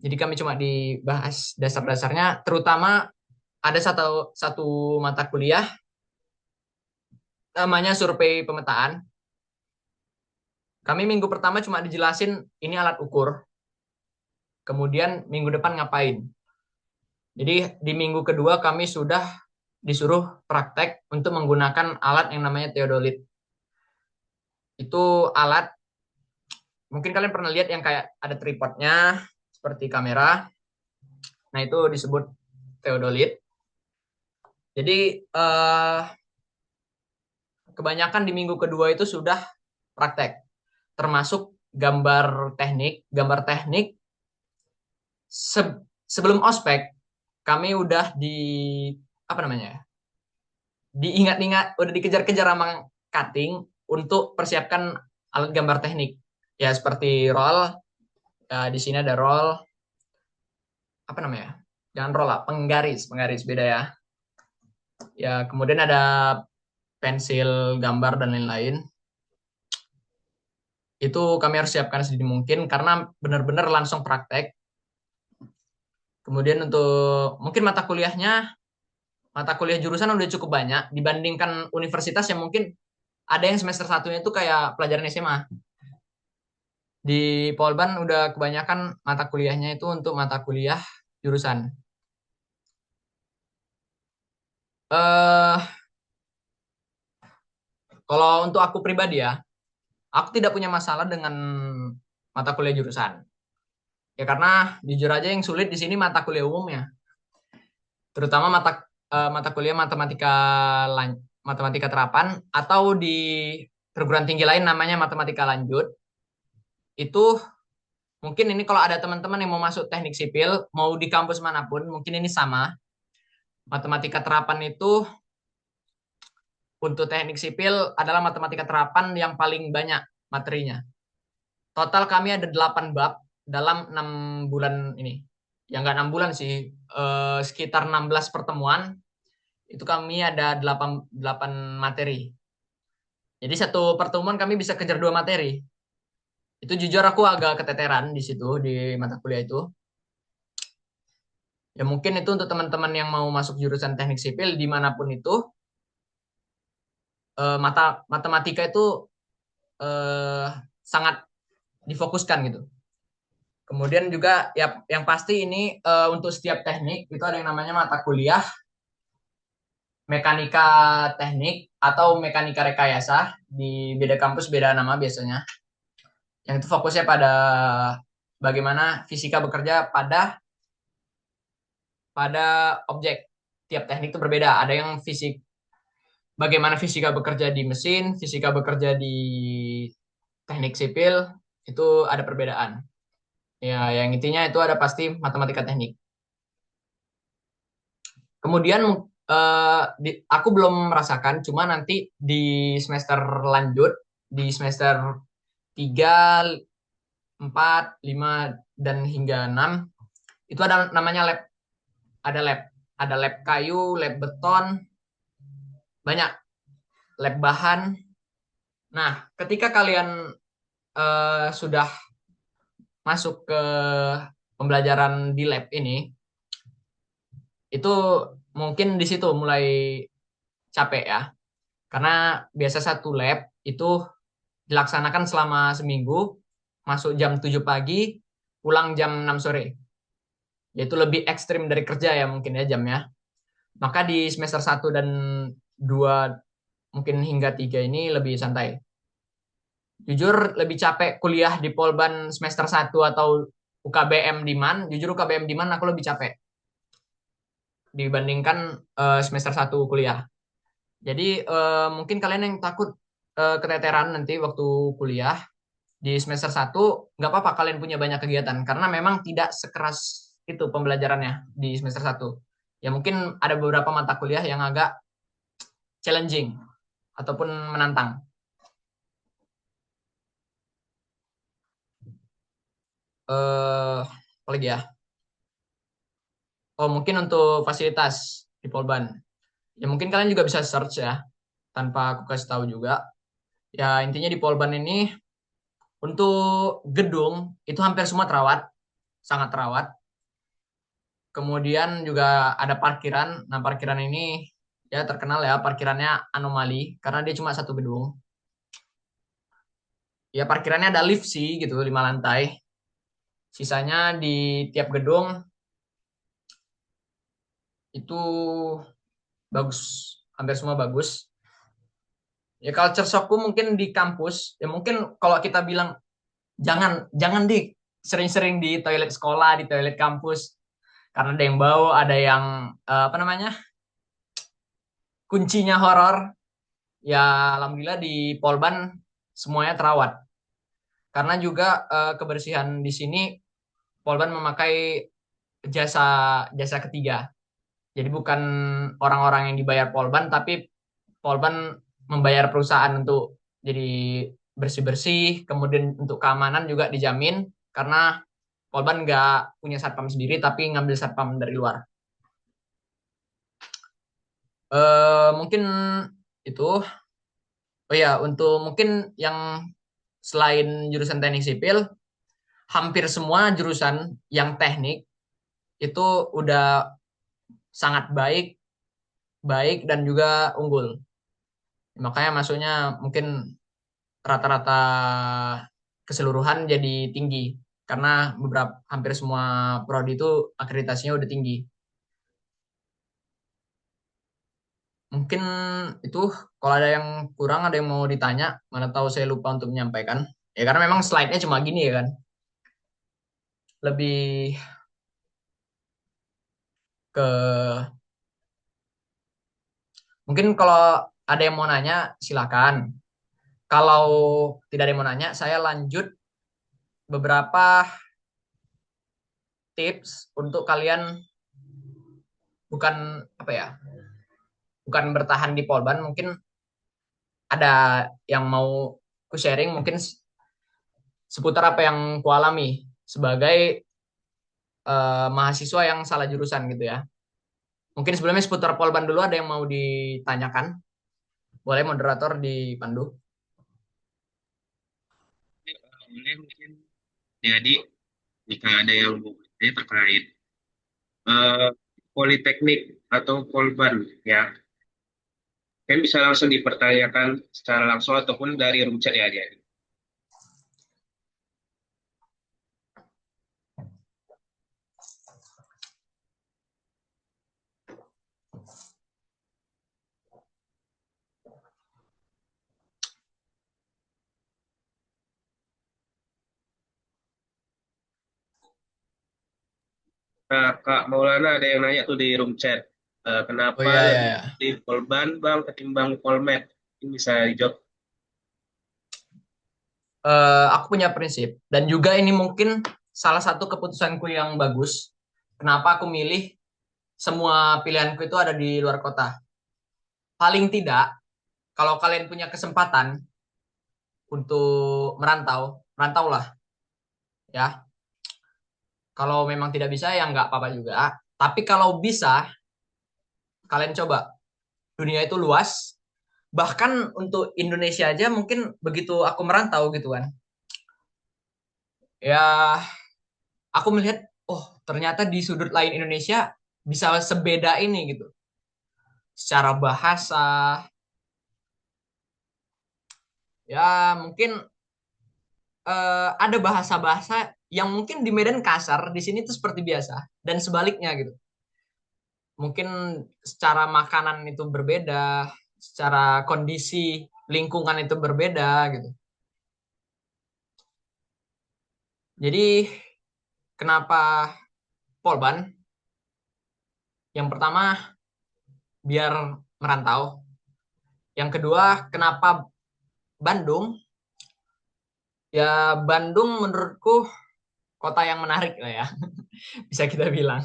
Jadi kami cuma dibahas dasar-dasarnya, terutama ada satu mata kuliah namanya survei pemetaan. Kami minggu pertama cuma dijelasin ini alat ukur. Kemudian minggu depan ngapain. Jadi di minggu kedua kami sudah disuruh praktek untuk menggunakan alat yang namanya theodolit. Itu alat, mungkin kalian pernah lihat yang kayak ada tripodnya seperti kamera. Nah, itu disebut theodolit. Jadi kebanyakan di minggu kedua itu sudah praktek, termasuk gambar teknik. Gambar teknik sebelum ospek kami udah diingat-ingat, udah dikejar-kejar sama cutting untuk persiapkan alat gambar teknik. Ya seperti roll, di sini ada roll, jangan roll lah, penggaris beda ya. Ya kemudian ada pensil gambar dan lain-lain. Itu kami harus siapkan sedini mungkin karena benar-benar langsung praktek. Kemudian untuk mungkin mata kuliah jurusan udah cukup banyak dibandingkan universitas yang mungkin ada yang semester satunya itu kayak pelajaran SMA. Di Polban udah kebanyakan mata kuliahnya itu untuk mata kuliah jurusan. Kalau untuk aku pribadi ya, aku tidak punya masalah dengan mata kuliah jurusan. Ya karena jujur aja yang sulit di sini mata kuliah umumnya. Terutama mata kuliah matematika terapan atau di perguruan tinggi lain namanya matematika lanjut. Itu mungkin ini kalau ada teman-teman yang mau masuk teknik sipil, mau di kampus manapun, mungkin ini sama. Matematika terapan itu untuk teknik sipil adalah matematika terapan yang paling banyak materinya. Total kami ada 8 bab dalam 6 bulan ini. Ya nggak 6 bulan sih, sekitar 16 pertemuan. Itu kami ada 8 materi. Jadi satu pertemuan kami bisa kejar 2 materi. Itu jujur aku agak keteteran di situ, di mata kuliah itu. Ya mungkin itu untuk teman-teman yang mau masuk jurusan teknik sipil dimanapun itu, matematika itu sangat difokuskan gitu. Kemudian juga ya yang pasti ini untuk setiap teknik itu ada yang namanya mata kuliah mekanika teknik atau mekanika rekayasa. Di beda kampus beda nama biasanya. Yang itu fokusnya pada bagaimana fisika bekerja pada objek. Tiap teknik itu berbeda. Ada yang bagaimana fisika bekerja di mesin, fisika bekerja di teknik sipil, itu ada perbedaan. Ya, yang intinya itu ada pasti matematika teknik. Kemudian aku belum merasakan, cuma nanti di semester lanjut, di semester 3, 4, 5, dan hingga 6, itu ada namanya lab. Ada lab kayu, lab beton, banyak lab bahan. Nah, ketika kalian sudah masuk ke pembelajaran di lab ini, itu mungkin di situ mulai capek ya. Karena biasa satu lab itu dilaksanakan selama seminggu, masuk jam 7 pagi, pulang jam 6 sore. Yaitu lebih ekstrim dari kerja ya mungkin ya jamnya. Maka di semester 1 dan 2 mungkin hingga 3 ini lebih santai. Jujur lebih capek kuliah di Polban semester 1 atau UKBM Diman. Jujur UKBM Diman aku lebih capek dibandingkan semester 1 kuliah. Jadi mungkin kalian yang takut keteteran nanti waktu kuliah di semester 1, nggak apa-apa kalian punya banyak kegiatan karena memang tidak sekeras itu pembelajarannya di semester 1. Ya mungkin ada beberapa mata kuliah yang agak challenging ataupun menantang. Apa lagi ya? Oh, mungkin untuk fasilitas di Polban. Ya mungkin kalian juga bisa search ya, tanpa aku kasih tahu juga. Ya intinya di Polban ini untuk gedung itu hampir semua terawat, sangat terawat. Kemudian juga ada parkiran. Nah parkiran ini ya terkenal ya parkirannya anomali karena dia cuma satu gedung. Ya parkirannya ada lift sih gitu 5 lantai. Sisanya di tiap gedung itu bagus, hampir semua bagus. Ya culture shockku mungkin di kampus, ya mungkin kalau kita bilang jangan di sering-sering di toilet sekolah, di toilet kampus, karena ada yang bau, ada yang apa namanya, kuncinya horor. Ya alhamdulillah di Polban semuanya terawat. Karena juga kebersihan di sini Polban memakai jasa ketiga. Jadi bukan orang-orang yang dibayar Polban, tapi Polban membayar perusahaan untuk jadi bersih-bersih, kemudian untuk keamanan juga dijamin karena Polban nggak punya satpam sendiri, tapi ngambil satpam dari luar. Mungkin itu. Oh ya, untuk mungkin yang selain jurusan teknik sipil, hampir semua jurusan yang teknik itu udah sangat baik dan juga unggul. Makanya masuknya mungkin rata-rata keseluruhan jadi tinggi karena hampir semua prodi itu akreditasinya udah tinggi. Mungkin itu kalau ada yang kurang, ada yang mau ditanya, mana tahu saya lupa untuk menyampaikan. Ya karena memang slide-nya cuma gini ya kan. Lebih ke mungkin kalau ada yang mau nanya silakan. Kalau tidak ada yang mau nanya, saya lanjut beberapa tips untuk kalian bukan apa ya? Bukan bertahan di Polban, mungkin ada yang mau ku sharing mungkin seputar apa yang ku alami sebagai mahasiswa yang salah jurusan gitu ya. Mungkin sebelumnya seputar Polban dulu ada yang mau ditanyakan. Boleh moderator dipandu. Boleh mungkin jadi jika ada yang mau bertanya terkait politeknik atau Polban ya, kan bisa langsung dipertanyakan secara langsung ataupun dari room chat ya dia. Nah, Kak Maulana ada yang nanya tuh di room chat, kenapa Oh iya, lebih iya. di Polban bang ketimbang Polmed? Ini bisa dijawab. Aku punya prinsip dan juga ini mungkin salah satu keputusanku yang bagus. Kenapa aku milih semua pilihanku itu ada di luar kota. Paling tidak, kalau kalian punya kesempatan untuk merantaulah ya. Kalau memang tidak bisa ya nggak apa-apa juga. Tapi kalau bisa, kalian coba. Dunia itu luas. Bahkan untuk Indonesia aja mungkin begitu aku merantau gitu kan. Ya, aku melihat, oh ternyata di sudut lain Indonesia bisa sebeda ini gitu. Secara bahasa, ya mungkin ada bahasa-bahasa yang mungkin di Medan kasar, di sini tuh seperti biasa. Dan sebaliknya gitu. Mungkin secara makanan itu berbeda, secara kondisi lingkungan itu berbeda gitu. Jadi kenapa Polban? Yang pertama biar merantau. Yang kedua kenapa Bandung? Ya Bandung menurutku kota yang menarik lah ya, bisa kita bilang.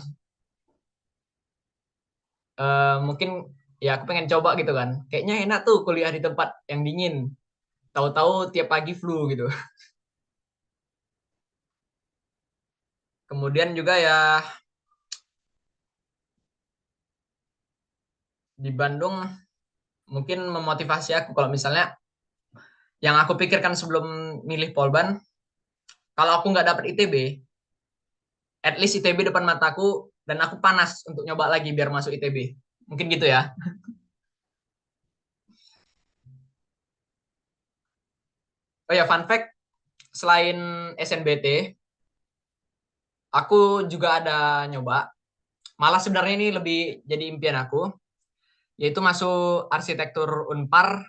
Mungkin ya aku pengen coba gitu kan. Kayaknya enak tuh kuliah di tempat yang dingin. Tahu-tahu tiap pagi flu gitu. Kemudian juga ya di Bandung mungkin memotivasi aku kalau misalnya yang aku pikirkan sebelum milih Polban, kalau aku nggak dapet ITB, at least ITB depan mataku dan aku panas untuk nyoba lagi biar masuk ITB. Mungkin gitu ya. Oh ya, fun fact, selain SNBT, aku juga ada nyoba. Malah sebenarnya ini lebih jadi impian aku. yaitu masuk arsitektur Unpar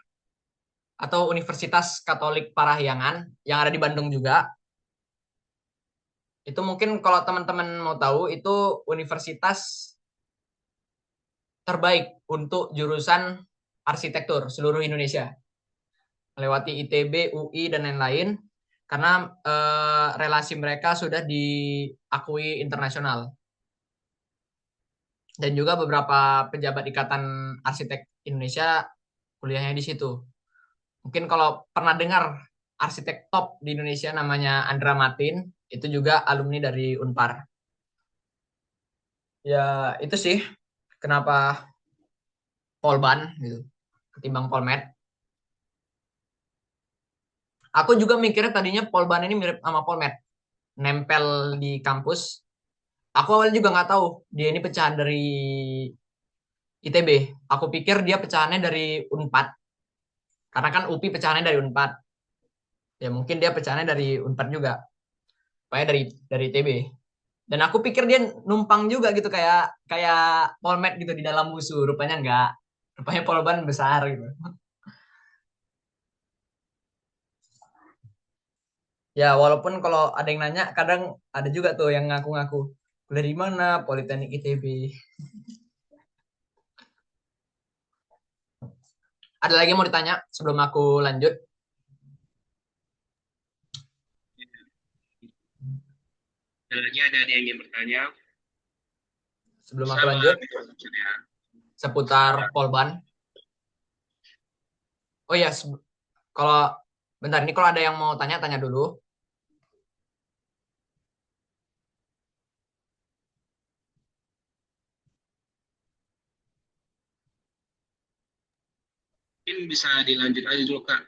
atau Universitas Katolik Parahyangan yang ada di Bandung juga. Itu mungkin kalau teman-teman mau tahu, itu universitas terbaik untuk jurusan arsitektur seluruh Indonesia. Melewati ITB, UI, dan lain-lain, karena relasi mereka sudah diakui internasional. Dan juga beberapa pejabat Ikatan Arsitek Indonesia kuliahnya di situ. Mungkin kalau pernah dengar arsitek top di Indonesia namanya Andra Matin, itu juga alumni dari Unpar. Ya, itu sih kenapa Polban gitu ketimbang Polmed. Aku juga mikirnya tadinya Polban ini mirip sama Polmed, nempel di kampus. Aku awalnya juga nggak tahu dia ini pecahan dari ITB. Aku pikir dia pecahannya dari Unpad, karena kan UPI pecahannya dari Unpad. Ya mungkin dia pecahannya dari Unpad juga, pokoknya dari ITB. Dan aku pikir dia numpang juga gitu, kayak Polmed gitu di dalam musuh. Rupanya enggak. Rupanya Polban besar gitu. Ya, walaupun kalau ada yang nanya, kadang ada juga tuh yang ngaku-ngaku. Kuliah di mana? Politeknik ITB. Ada lagi yang mau ditanya sebelum aku lanjut? Ada lagi ada yang ingin bertanya? Sebelum aku lanjut, seputar Polban. Oh ya, kalau bentar ini kalau ada yang mau tanya, tanya dulu. Mungkin bisa dilanjut aja dulu Kak.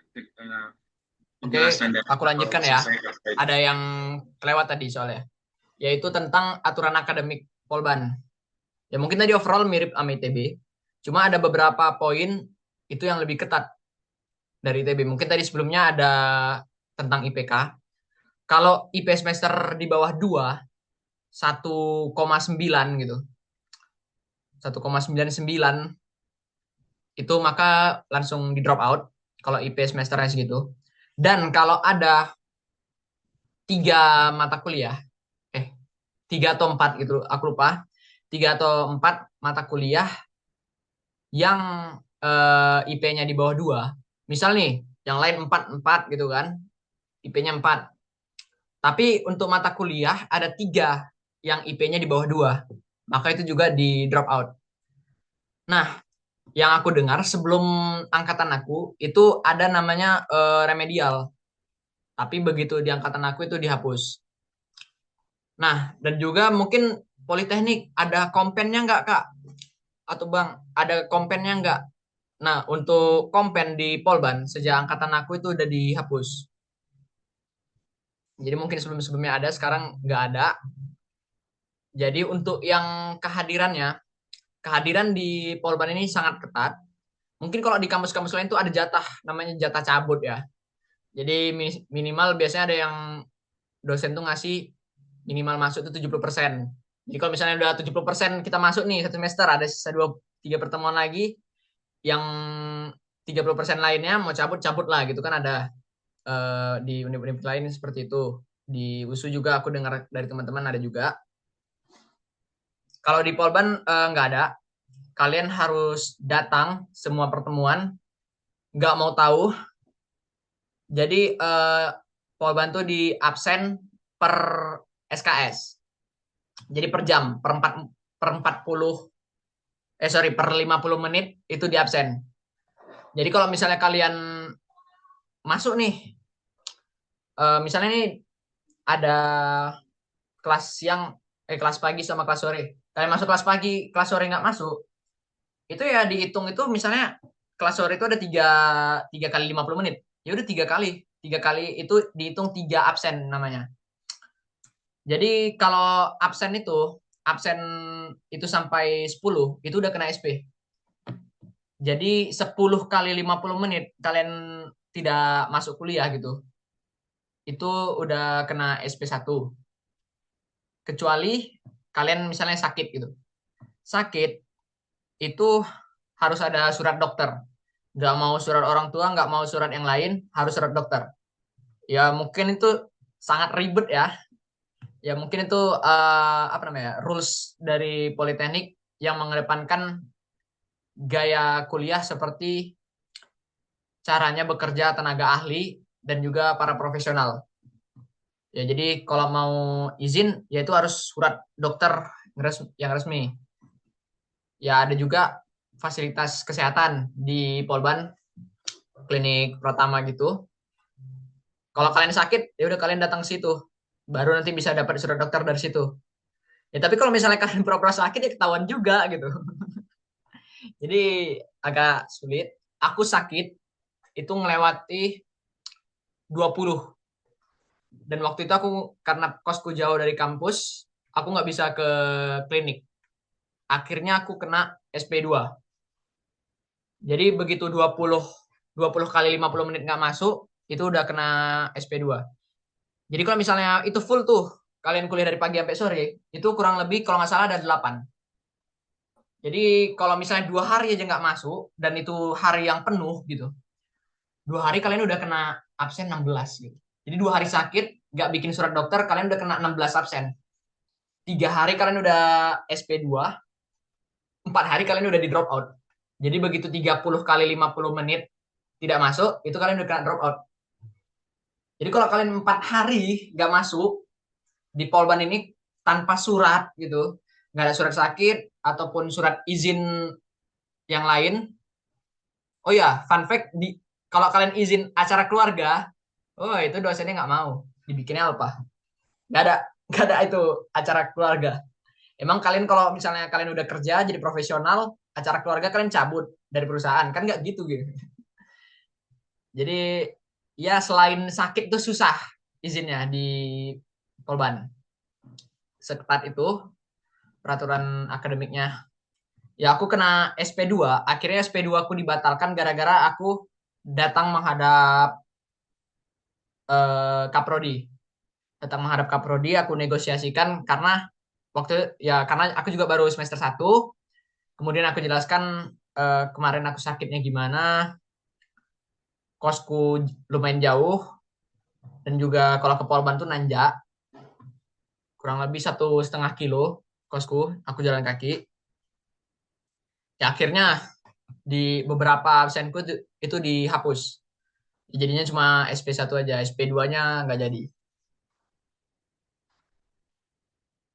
Oke, aku lanjutkan ya. Ada yang kelewat tadi soalnya, yaitu tentang aturan akademik Polban. Ya mungkin tadi overall mirip sama ITB, cuma ada beberapa poin itu yang lebih ketat dari ITB. Mungkin tadi sebelumnya ada tentang IPK. Kalau IP semester di bawah 2, 1,9 gitu. 1,99 itu maka langsung di drop out kalau IP semesternya segitu. Dan kalau ada 3 mata kuliah, 3 atau 4 gitu, aku lupa. 3 atau 4 mata kuliah yang IP-nya di bawah 2. Misal nih, yang lain 4 gitu kan. IP-nya 4. Tapi untuk mata kuliah ada 3 yang IP-nya di bawah 2. Maka itu juga di drop out. Nah, yang aku dengar sebelum angkatan aku itu ada namanya remedial. Tapi begitu di angkatan aku itu dihapus. Nah, dan juga mungkin Politeknik ada kompennya nggak, Kak? Atau Bang, ada kompennya nggak? Nah, untuk kompen di Polban, sejak angkatan aku itu udah dihapus. Jadi mungkin sebelum-sebelumnya ada, sekarang nggak ada. Jadi untuk yang kehadiran di Polban ini sangat ketat. Mungkin kalau di kampus-kampus lain tuh ada jatah, namanya jatah cabut ya. Jadi minimal biasanya ada yang dosen tuh ngasih minimal masuk itu 70%. Jadi kalau misalnya udah 70% kita masuk nih satu semester, ada sisa 2-3 pertemuan lagi, yang 30% lainnya mau cabut lah gitu kan, ada di universitas lain seperti itu. Di USU juga aku dengar dari teman-teman ada juga. Kalau di Polban nggak ada. Kalian harus datang semua pertemuan, nggak mau tahu. Jadi Polban tuh di absen per SKS. Jadi per jam, per 50 menit itu di absen. Jadi kalau misalnya kalian masuk nih, misalnya nih ada kelas siang, kelas pagi sama kelas sore. Kalian masuk kelas pagi, kelas sore nggak masuk, itu ya dihitung itu misalnya kelas sore itu ada 3 kali 50 menit. Ya udah 3 kali itu dihitung 3 absen namanya. Jadi kalau absen itu sampai 10 itu udah kena SP. Jadi 10 kali 50 menit kalian tidak masuk kuliah gitu, itu udah kena SP1. Kecuali kalian misalnya sakit gitu. Sakit itu harus ada surat dokter. Nggak mau surat orang tua, nggak mau surat yang lain, harus surat dokter. Ya mungkin itu sangat ribet ya. Ya mungkin itu rules dari Politeknik yang mengedepankan gaya kuliah seperti caranya bekerja tenaga ahli dan juga para profesional. Ya jadi kalau mau izin ya itu harus surat dokter yang resmi. Ya ada juga fasilitas kesehatan di Polban, klinik Pratama gitu. Kalau kalian sakit, ya udah kalian datang ke situ. Baru nanti bisa dapat surat dokter dari situ. Ya tapi kalau misalnya kalian pura-pura sakit ya ketahuan juga gitu. Jadi agak sulit. Aku sakit itu melewati 20. Dan waktu itu aku karena kosku jauh dari kampus, aku nggak bisa ke klinik. Akhirnya aku kena SP2. Jadi begitu 20 kali 50 menit nggak masuk, itu udah kena SP2. Jadi kalau misalnya itu full tuh, kalian kuliah dari pagi sampai sore, itu kurang lebih kalau nggak salah ada 8. Jadi kalau misalnya 2 hari aja nggak masuk, dan itu hari yang penuh gitu, 2 hari kalian udah kena absen 16 gitu. Jadi 2 hari sakit, nggak bikin surat dokter, kalian udah kena 16 absen. 3 hari kalian udah SP2, 4 hari kalian udah di drop out. Jadi begitu 30 kali 50 menit tidak masuk, itu kalian udah kena drop out. Jadi kalau kalian 4 hari nggak masuk di Polban ini tanpa surat gitu, nggak ada surat sakit ataupun surat izin yang lain. Oh ya, fun fact, kalau kalian izin acara keluarga, oh itu dosennya nggak mau. Dibikinnya apa? Nggak ada itu acara keluarga. Emang kalian kalau misalnya kalian udah kerja jadi profesional, acara keluarga kalian cabut dari perusahaan, kan nggak gitu gitu. Jadi ya selain sakit tuh susah izinnya di Polban. Seketat itu peraturan akademiknya. Ya aku kena SP2, akhirnya SP2 aku dibatalkan gara-gara aku datang menghadap Kaprodi. Datang menghadap Kaprodi, aku negosiasikan karena karena aku juga baru semester 1. Kemudian aku jelaskan kemarin aku sakitnya gimana, kosku lumayan jauh, dan juga kalau ke Polban tuh nanjak, kurang lebih 1,5 kilo kosku, aku jalan kaki. Ya akhirnya di beberapa absenku itu dihapus. Jadinya cuma SP1 aja, SP2-nya nggak jadi.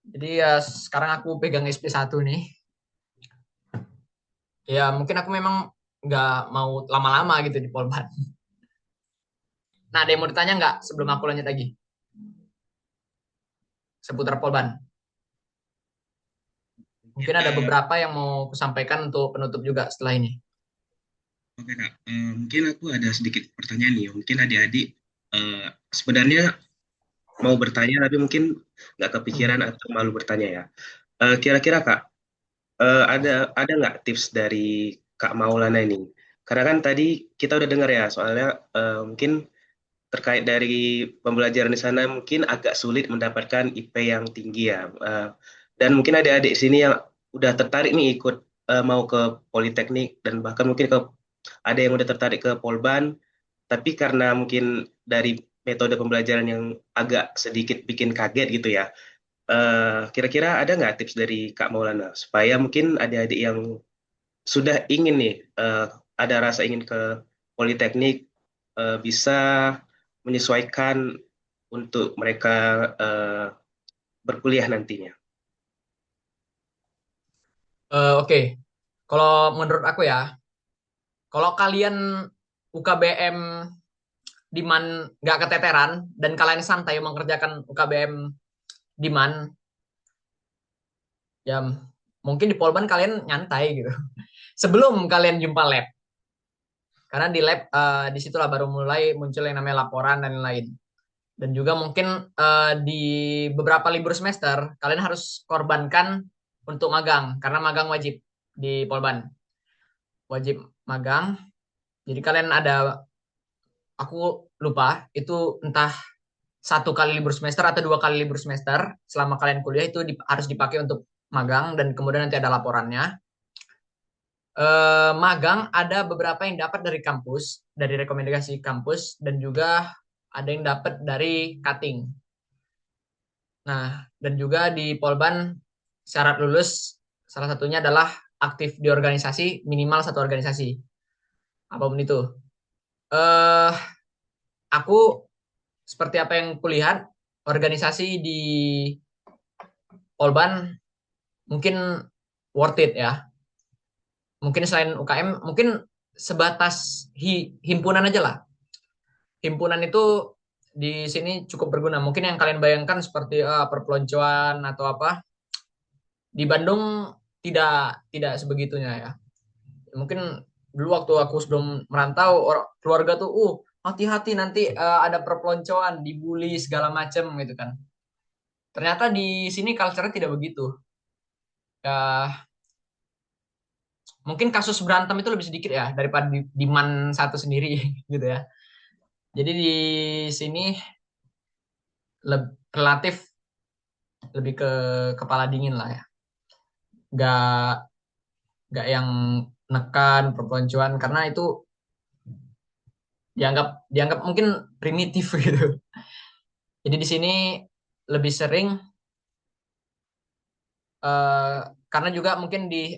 Jadi ya sekarang aku pegang SP1 nih. Ya mungkin aku memang nggak mau lama-lama gitu di Polban. Nah, ada yang mau ditanya nggak sebelum aku lanjut lagi? Seputar Polban. Mungkin ada beberapa yang mau aku sampaikan untuk penutup juga setelah ini. Oke Kak, mungkin aku ada sedikit pertanyaan nih. Mungkin adik-adik sebenarnya mau bertanya tapi mungkin nggak kepikiran atau malu bertanya ya. Kira-kira Kak, ada nggak tips dari Kak Maulana ini? Karena kan tadi kita udah dengar ya, soalnya mungkin terkait dari pembelajaran di sana mungkin agak sulit mendapatkan IP yang tinggi ya. Dan mungkin adik-adik sini yang udah tertarik nih ikut mau ke Politeknik dan bahkan mungkin ada yang udah tertarik ke Polban, tapi karena mungkin dari metode pembelajaran yang agak sedikit bikin kaget gitu ya. Kira-kira ada nggak tips dari Kak Maulana supaya mungkin adik-adik yang sudah ingin nih ada rasa ingin ke Politeknik bisa menyesuaikan untuk mereka berkuliah nantinya. Oke. Kalau menurut aku ya, kalau kalian UKBM Diman nggak keteteran dan kalian santai mengerjakan UKBM Diman, ya mungkin di Polban kalian nyantai gitu. Sebelum kalian jumpa lab. Karena di lab di situlah baru mulai muncul yang namanya laporan dan lain-lain. Dan juga mungkin di beberapa libur semester kalian harus korbankan untuk magang karena magang wajib di Polban. Wajib magang. Jadi kalian aku lupa itu entah 1 kali libur semester atau 2 kali libur semester selama kalian kuliah itu harus dipakai untuk magang dan kemudian nanti ada laporannya. Magang ada beberapa yang dapat dari kampus, dari rekomendasi kampus, dan juga ada yang dapat dari cutting. Nah, dan juga di Polban syarat lulus salah satunya adalah aktif di organisasi, minimal satu organisasi. Apapun itu. Eh, aku seperti apa yang kulihat, organisasi di Polban mungkin worth it ya. Mungkin selain UKM, mungkin sebatas himpunan aja lah. Himpunan itu di sini cukup berguna. Mungkin yang kalian bayangkan seperti perpeloncoan atau apa, di Bandung tidak sebegitunya ya. Mungkin dulu waktu aku sebelum merantau, keluarga tuh, hati-hati nanti ada perpeloncoan, dibully segala macem gitu kan. Ternyata di sini culture-nya tidak begitu. Ya, mungkin kasus berantem itu lebih sedikit ya daripada di man satu sendiri gitu ya. Jadi di sini relatif lebih ke kepala dingin lah ya. Gak nggak yang nekan perpeloncoan karena itu dianggap mungkin primitif gitu. Jadi di sini lebih sering karena juga mungkin di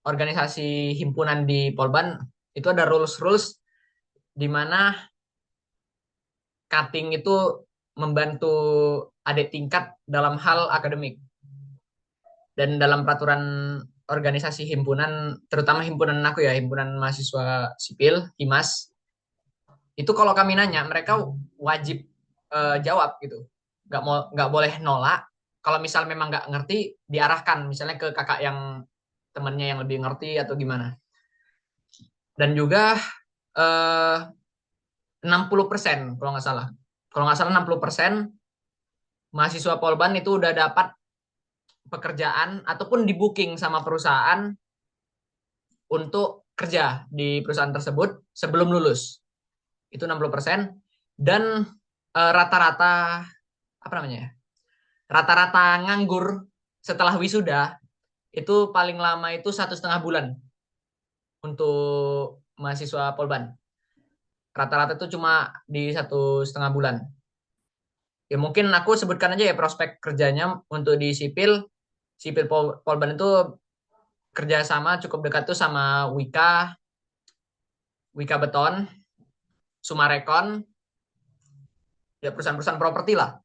organisasi himpunan di Polban itu ada rules-rules di mana cutting itu membantu adik tingkat dalam hal akademik. Dan dalam peraturan organisasi himpunan, terutama himpunan aku ya, himpunan mahasiswa sipil, HIMAS, itu kalau kami nanya, mereka wajib jawab gitu. Nggak boleh nolak. Kalau misal memang nggak ngerti, diarahkan misalnya ke kakak yang temannya yang lebih ngerti atau gimana. Dan juga 60% kalau nggak salah. Kalau nggak salah 60% mahasiswa Polban itu udah dapat pekerjaan ataupun di booking sama perusahaan untuk kerja di perusahaan tersebut sebelum lulus. Itu 60%. Dan rata-rata apa namanya ya? Rata-rata nganggur setelah wisuda itu paling lama itu 1,5 bulan untuk mahasiswa Polban. Rata-rata itu cuma di 1,5 bulan. Ya mungkin aku sebutkan aja ya prospek kerjanya untuk di sipil Polban itu kerjasama cukup dekat tuh sama Wika Beton, Sumarekon, ya perusahaan-perusahaan properti lah.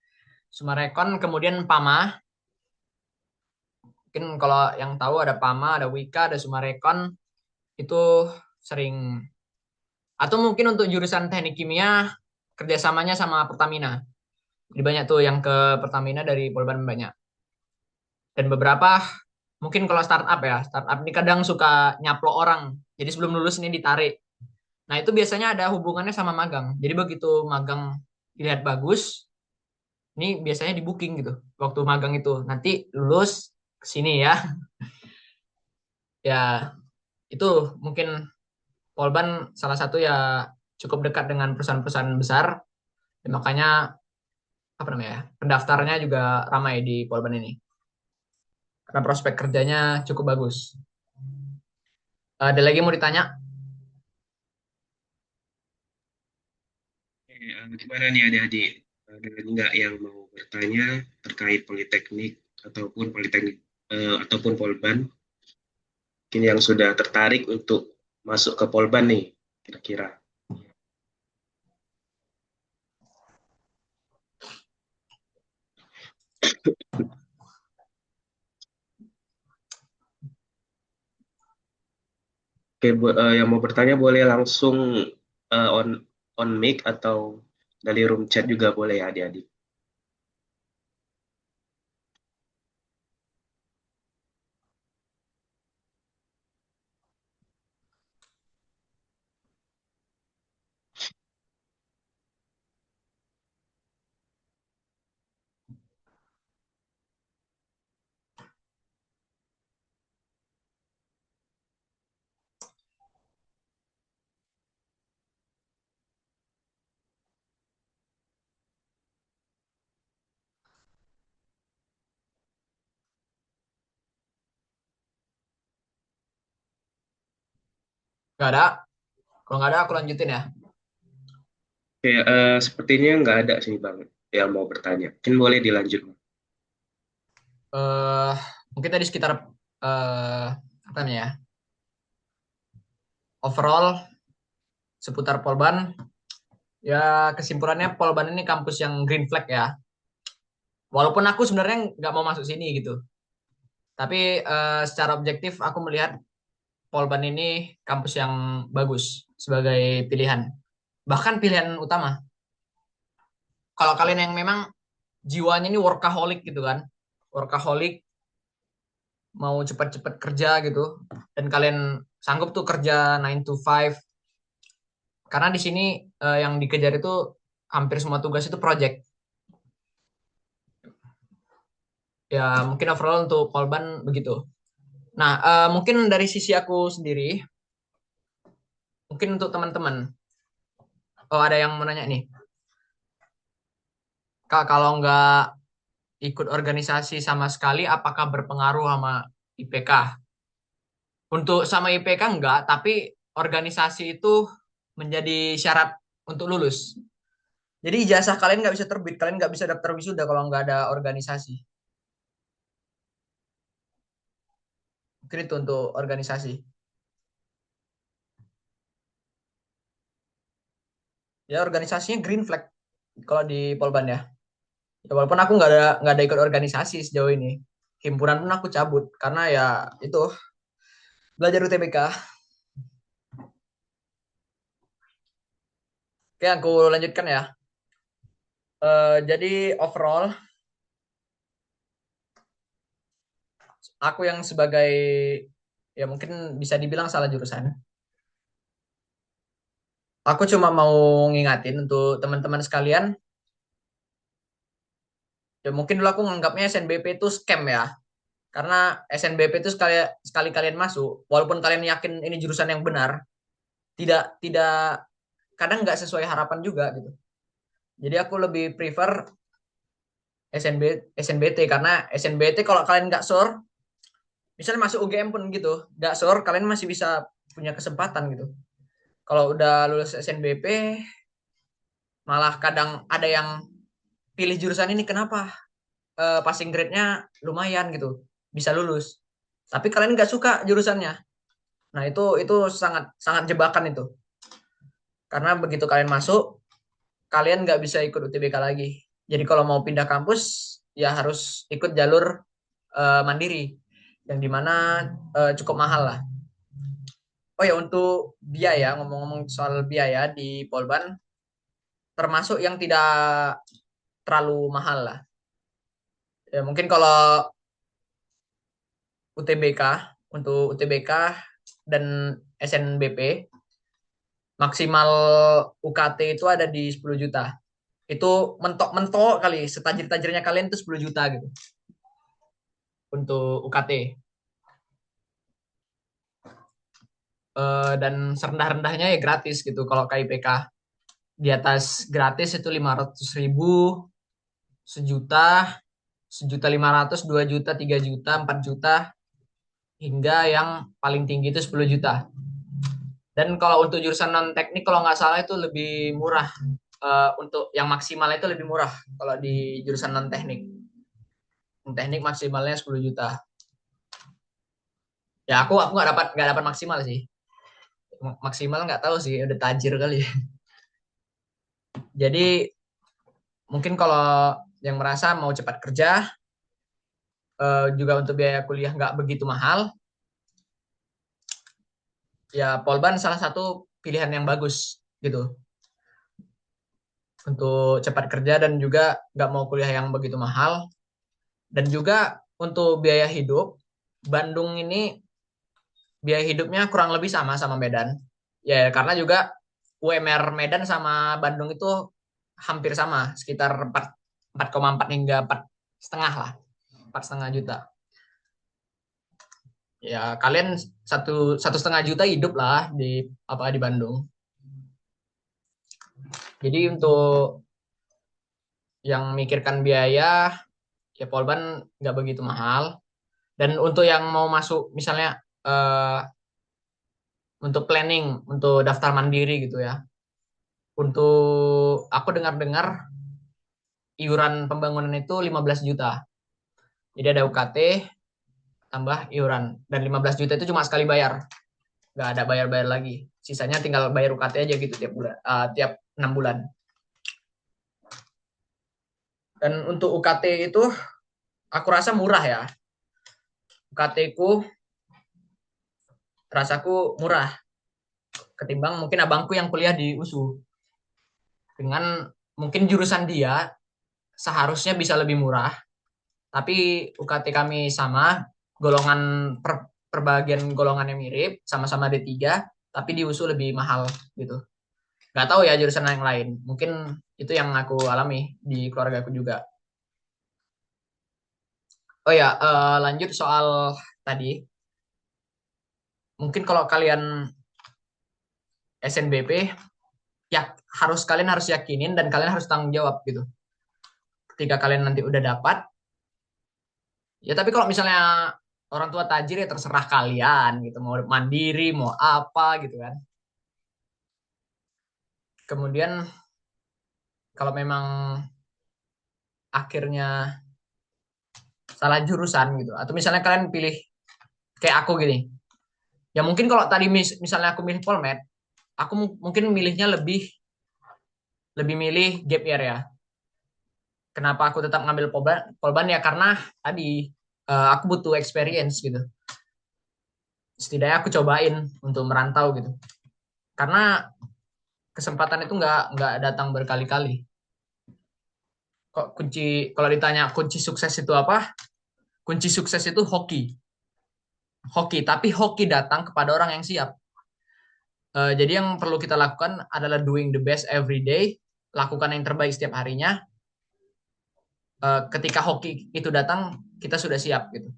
Sumarekon, kemudian Pama. Mungkin kalau yang tahu ada Pama, ada Wika, ada Sumarekon, itu sering. Atau mungkin untuk jurusan teknik kimia, kerjasamanya sama Pertamina. Jadi banyak tuh yang ke Pertamina dari Polban banyak. Dan beberapa, mungkin kalau startup ini kadang suka nyaplok orang. Jadi sebelum lulus ini ditarik. Nah itu biasanya ada hubungannya sama magang. Jadi begitu magang dilihat bagus, ini biasanya di booking gitu waktu magang itu nanti lulus ke sini ya. Ya itu mungkin Polban salah satu ya cukup dekat dengan perusahaan-perusahaan besar dan makanya apa namanya ya, pendaftarnya juga ramai di Polban ini karena prospek kerjanya cukup bagus. Ada lagi mau ditanya? Gimana nih adik-adik? Ada nggak yang mau bertanya terkait politeknik ataupun Polban? Mungkin yang sudah tertarik untuk masuk ke Polban nih, kira-kira. Oke, yang mau bertanya boleh langsung on mic atau dari room chat juga boleh ya adik-adik. Nggak ada. Kalau nggak ada, aku lanjutin ya. Oke, sepertinya nggak ada sih Bang yang mau bertanya. Mungkin boleh dilanjut. Eh, Mungkin tadi sekitar apa namanya ya? Overall seputar Polban. Ya kesimpulannya Polban ini kampus yang green flag ya. Walaupun aku sebenarnya nggak mau masuk sini gitu. Tapi secara objektif aku melihat Polban ini kampus yang bagus sebagai pilihan. Bahkan pilihan utama. Kalau kalian yang memang jiwanya ini workaholic gitu kan. Workaholic, mau cepat-cepat kerja gitu. Dan kalian sanggup tuh kerja 9 to 5. Karena di sini yang dikejar itu hampir semua tugas itu project. Ya mungkin overall untuk Polban begitu. Nah, mungkin dari sisi aku sendiri, mungkin untuk teman-teman. Oh, ada yang mau nanya nih. Kak, kalau nggak ikut organisasi sama sekali, apakah berpengaruh sama IPK? Untuk sama IPK enggak, tapi organisasi itu menjadi syarat untuk lulus. Jadi ijazah kalian nggak bisa terbit, kalian nggak bisa daftar wisuda kalau nggak ada organisasi. Mungkin itu untuk organisasi. Ya organisasinya green flag kalau di Polban ya. Ya walaupun aku nggak ada ikut organisasi sejauh ini. Himpunan pun aku cabut karena ya itu belajar UTBK. Oke, aku lanjutkan ya. Jadi overall aku yang sebagai ya mungkin bisa dibilang salah jurusan. Aku cuma mau ngingatin untuk teman-teman sekalian. Ya mungkin dulu aku nganggapnya SNBP itu scam ya. Karena SNBP itu sekali sekali kalian masuk, walaupun kalian yakin ini jurusan yang benar, tidak kadang nggak sesuai harapan juga gitu. Jadi aku lebih prefer SNBT karena SNBT kalau kalian nggak sure, misalnya masuk UGM pun gitu, nggak sure, kalian masih bisa punya kesempatan gitu. Kalau udah lulus SNBP, malah kadang ada yang pilih jurusan ini kenapa passing grade-nya lumayan gitu, bisa lulus. Tapi kalian nggak suka jurusannya. Nah, itu sangat sangat jebakan itu. Karena begitu kalian masuk, kalian nggak bisa ikut UTBK lagi. Jadi kalau mau pindah kampus, ya harus ikut jalur mandiri, yang dimana cukup mahal lah. Oh ya, untuk biaya, ngomong-ngomong soal biaya di Polban, termasuk yang tidak terlalu mahal lah. Ya, mungkin kalau UTBK, untuk UTBK dan SNBP, maksimal UKT itu ada di 10 juta. Itu mentok-mentok kali, setajir-tajirnya kalian itu 10 juta gitu untuk UKT. Dan serendah-rendahnya ya gratis gitu kalau KIPK. Di atas gratis itu 500.000, sejuta, 1.500.000, 2 juta, 3 juta, 4 juta, hingga yang paling tinggi itu 10 juta. Dan kalau untuk jurusan non teknik kalau nggak salah itu lebih murah. Untuk yang maksimal itu lebih murah kalau di jurusan non teknik. Yang teknik maksimalnya 10 juta. Ya aku nggak dapat maksimal sih. Maksimal nggak tahu sih, udah tajir kali. Jadi mungkin kalau yang merasa mau cepat kerja, juga untuk biaya kuliah nggak begitu mahal, ya Polban salah satu pilihan yang bagus gitu untuk cepat kerja dan juga nggak mau kuliah yang begitu mahal. Dan juga untuk biaya hidup, Bandung ini biaya hidupnya kurang lebih sama sama Medan. Ya karena juga UMR Medan sama Bandung itu hampir sama, sekitar 4,4 hingga 4,5 lah, 4,5 juta. Ya kalian 1,5 juta hidup lah di di Bandung. Jadi untuk yang mikirkan biaya, ya Polban nggak begitu mahal. Dan untuk yang mau masuk misalnya untuk planning, untuk daftar mandiri gitu ya. Untuk aku dengar-dengar iuran pembangunan itu 15 juta. Jadi ada UKT tambah iuran. Dan 15 juta itu cuma sekali bayar. Nggak ada bayar-bayar lagi. Sisanya tinggal bayar UKT aja gitu tiap bulan, tiap 6 bulan. Dan untuk UKT itu aku rasa murah ya. UKT ku rasaku murah ketimbang mungkin abangku yang kuliah di USU. Dengan mungkin jurusan dia seharusnya bisa lebih murah, tapi UKT kami sama, golongan perbagian golongannya mirip, sama-sama D3, tapi di USU lebih mahal gitu. Nggak tahu ya jurusan yang lain. Mungkin itu yang aku alami di keluarga aku juga. Oh ya, lanjut soal tadi. Mungkin kalau kalian SNBP, ya kalian harus yakinin dan kalian harus tanggung jawab gitu. Ketika kalian nanti udah dapat, ya tapi kalau misalnya orang tua tajir ya terserah kalian gitu, mau mandiri, mau apa gitu kan. Kemudian kalau memang akhirnya salah jurusan gitu, atau misalnya kalian pilih kayak aku gini, ya mungkin kalau tadi misalnya aku milih Polmed, aku mungkin milihnya lebih milih gap year ya. Kenapa aku tetap ngambil Polban ya karena tadi aku butuh experience gitu. Setidaknya aku cobain untuk merantau gitu. Karena kesempatan itu nggak datang berkali-kali. Kok kalau ditanya kunci sukses itu apa? Kunci sukses itu hoki. Hoki, tapi hoki datang kepada orang yang siap. Jadi yang perlu kita lakukan adalah doing the best every day, lakukan yang terbaik setiap harinya. Ketika hoki itu datang, kita sudah siap gitu.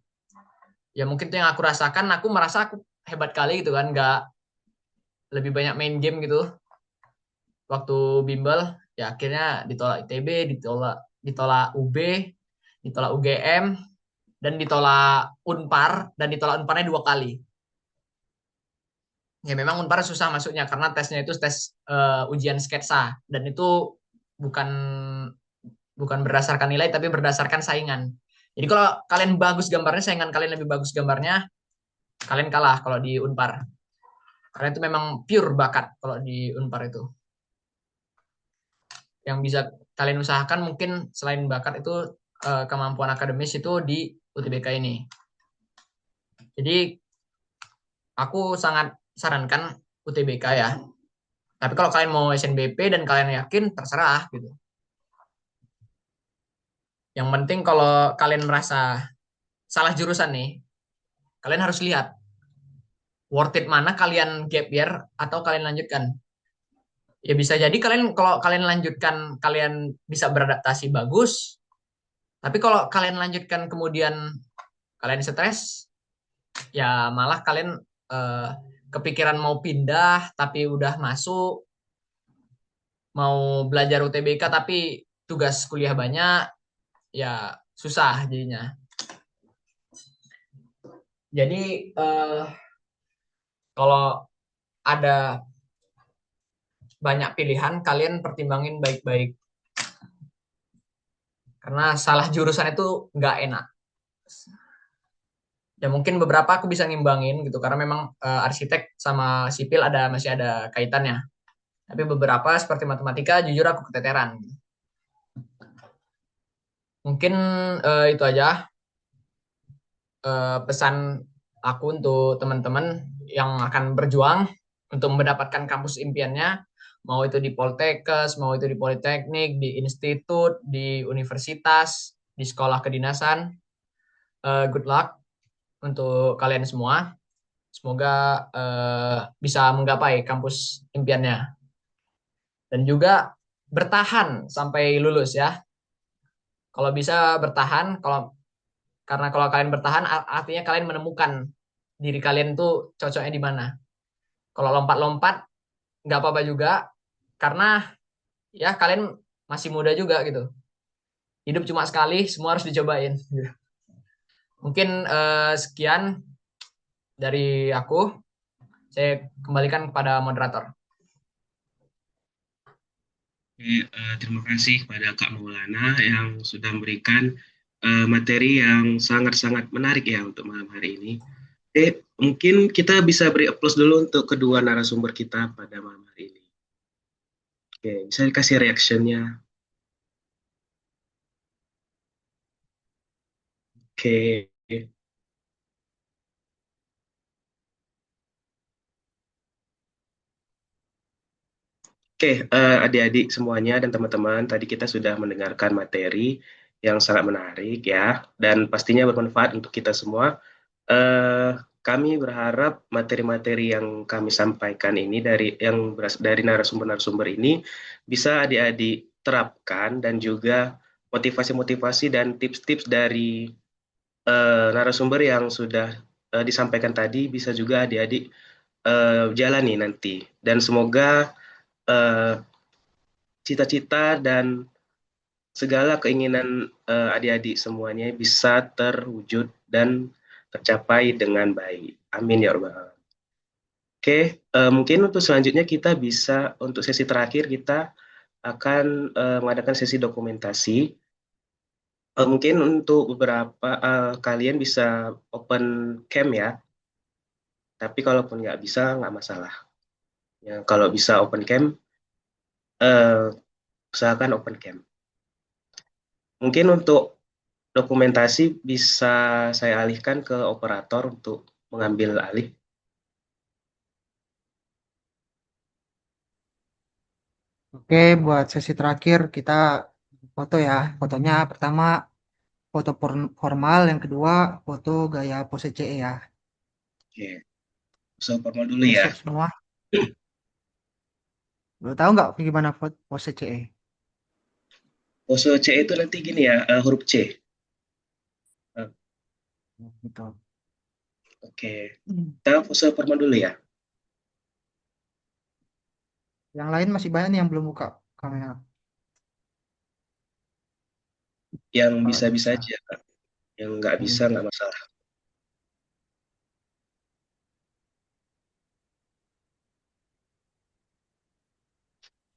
Ya mungkin itu yang aku rasakan, aku merasa aku hebat kali gitu kan, nggak lebih banyak main game gitu. Waktu bimbel, ya akhirnya ditolak ITB, ditolak UB, ditolak UGM, dan ditolak Unpar, dan ditolak Unparnya 2 kali. Ya memang Unpar susah masuknya karena tesnya itu tes ujian sketsa, dan itu bukan berdasarkan nilai tapi berdasarkan saingan. Jadi kalau kalian bagus gambarnya, saingan kalian lebih bagus gambarnya, kalian kalah kalau di Unpar. Karena itu memang pure bakat kalau di Unpar itu. Yang bisa kalian usahakan mungkin selain bakat itu kemampuan akademis itu di UTBK ini. Jadi aku sangat sarankan UTBK ya. Tapi kalau kalian mau SNBP dan kalian yakin, terserah gitu. Yang penting kalau kalian merasa salah jurusan nih, kalian harus lihat worth it mana kalian gap year atau kalian lanjutkan. Ya bisa jadi kalau kalian lanjutkan kalian bisa beradaptasi bagus. Tapi kalau kalian lanjutkan kemudian kalian stres, ya malah kalian kepikiran mau pindah tapi udah masuk, mau belajar UTBK tapi tugas kuliah banyak, ya susah jadinya. Jadi kalau ada banyak pilihan, kalian pertimbangin baik-baik. Karena salah jurusan itu nggak enak. Ya mungkin beberapa aku bisa ngimbangin gitu, karena memang arsitek sama sipil masih ada kaitannya. Tapi beberapa seperti matematika, jujur aku keteteran. Mungkin itu aja pesan aku untuk teman-teman yang akan berjuang untuk mendapatkan kampus impiannya, mau itu di Poltekkes, mau itu di Politeknik, di institut, di universitas, di sekolah kedinasan. Good luck untuk kalian semua. Semoga bisa menggapai kampus impiannya. Dan juga bertahan sampai lulus ya. Kalau bisa bertahan, karena kalau kalian bertahan artinya kalian menemukan diri kalian tuh cocoknya di mana. Kalau lompat-lompat nggak apa-apa juga, karena ya kalian masih muda juga gitu. Hidup cuma sekali, semua harus dicobain. Mungkin sekian dari aku. Saya kembalikan kepada moderator. Oke, terima kasih kepada Kak Maulana yang sudah memberikan materi yang sangat-sangat menarik ya untuk malam hari ini. Mungkin kita bisa beri aplaus dulu untuk kedua narasumber kita pada malam hari ini. Oke, bisa dikasih reactionnya. Oke, adik-adik semuanya dan teman-teman, tadi kita sudah mendengarkan materi yang sangat menarik ya, dan pastinya bermanfaat untuk kita semua. Kami berharap materi-materi yang kami sampaikan ini dari narasumber-narasumber ini bisa adik-adik terapkan, dan juga motivasi-motivasi dan tips-tips dari narasumber yang sudah disampaikan tadi bisa juga adik-adik jalani nanti. Dan semoga cita-cita dan segala keinginan adik-adik semuanya bisa terwujud dan tercapai dengan baik. Amin ya rabbal alamin. Oke, mungkin untuk selanjutnya kita bisa untuk sesi terakhir kita akan mengadakan sesi dokumentasi. Mungkin untuk beberapa kalian bisa open cam ya, tapi kalaupun nggak bisa nggak masalah. Ya, kalau bisa open cam, usahakan open cam. Mungkin untuk dokumentasi bisa saya alihkan ke operator untuk mengambil alih. Oke, buat sesi terakhir kita foto ya. Fotonya pertama foto formal, yang kedua foto gaya pose CE ya. Oke, so formal dulu Oke, ya. siap semua. Lo tahu nggak gimana pose CE? Pose C itu nanti gini ya, huruf C. Eh, Gitu. Oke, kita pose formal dulu ya. Yang lain masih banyak nih yang belum buka kamera. Yang Kalau bisa-bisa bisa. aja, Kak. Yang nggak bisa nggak masalah.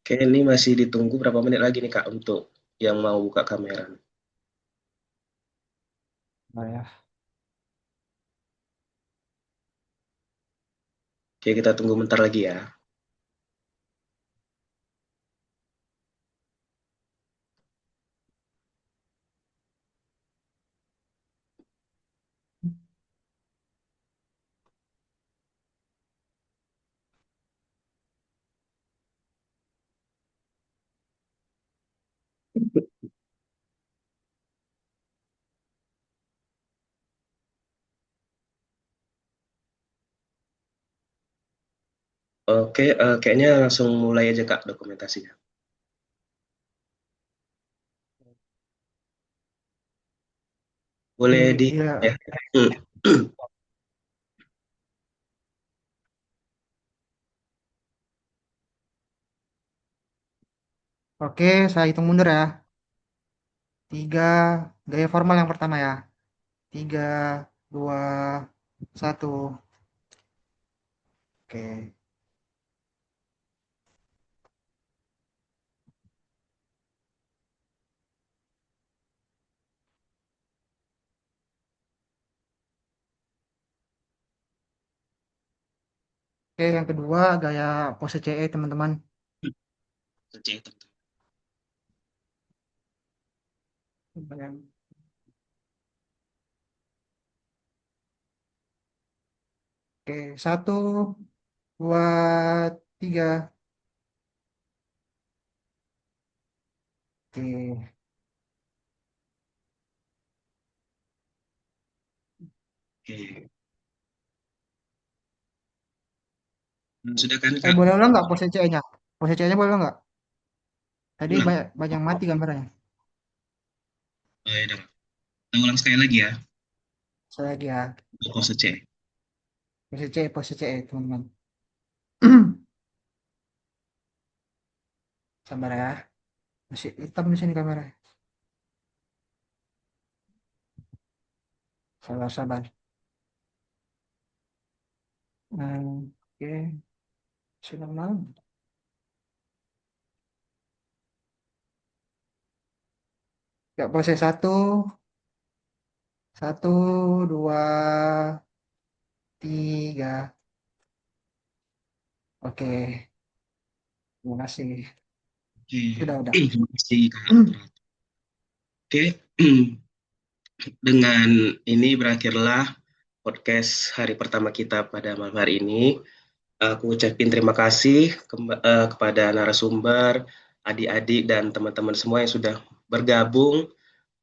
Oke, ini masih ditunggu berapa menit lagi nih Kak untuk yang mau buka kamera. Nah, ya. Oke, kita tunggu bentar lagi ya. Oke, kayaknya langsung mulai aja Kak dokumentasinya. Boleh di Iya. ya. Hmm. Oke, saya hitung mundur ya. 3, gaya formal yang pertama ya. 3, 2, 1. Oke. Oke, yang kedua gaya pose CE teman-teman. C itu. Oke, 1, 2, 3. Oke. Oke. Sudah kan Kak? Boleh ulang nggak pose CE-nya? Pose CE-nya boleh nggak? Tadi Ulang. banyak, banyak mati gambarnya. Ya udah. Kita ulang sekali lagi ya. Saya lagi ya. Untuk pose C. Pose CE teman-teman. Sabar ya. Masih hitam di sini kamera. Sabar, sabar. Oke. Oke, sudah malam. Ya, proses satu, dua, tiga. Oke, terima kasih. Oke, Sudah. terima kasih Kak. Oke, dengan ini berakhirlah podcast hari pertama kita pada malam hari ini. Aku ucapin terima kasih kepada narasumber, adik-adik, dan teman-teman semua yang sudah bergabung.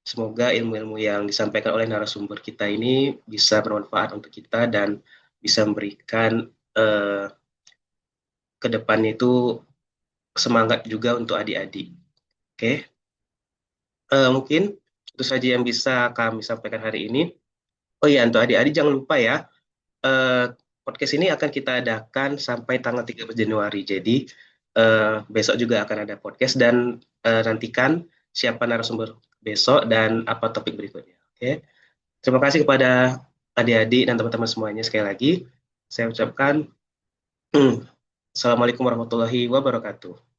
Semoga ilmu-ilmu yang disampaikan oleh narasumber kita ini bisa bermanfaat untuk kita dan bisa memberikan ke depannya itu semangat juga untuk adik-adik. Oke, mungkin itu saja yang bisa kami sampaikan hari ini. Oh iya, untuk adik-adik jangan lupa ya, podcast ini akan kita adakan sampai tanggal 13 Januari. Jadi besok juga akan ada podcast dan nantikan siapa narasumber besok dan apa topik berikutnya. Oke. Terima kasih kepada adik-adik dan teman-teman semuanya sekali lagi. Saya ucapkan Assalamualaikum warahmatullahi wabarakatuh.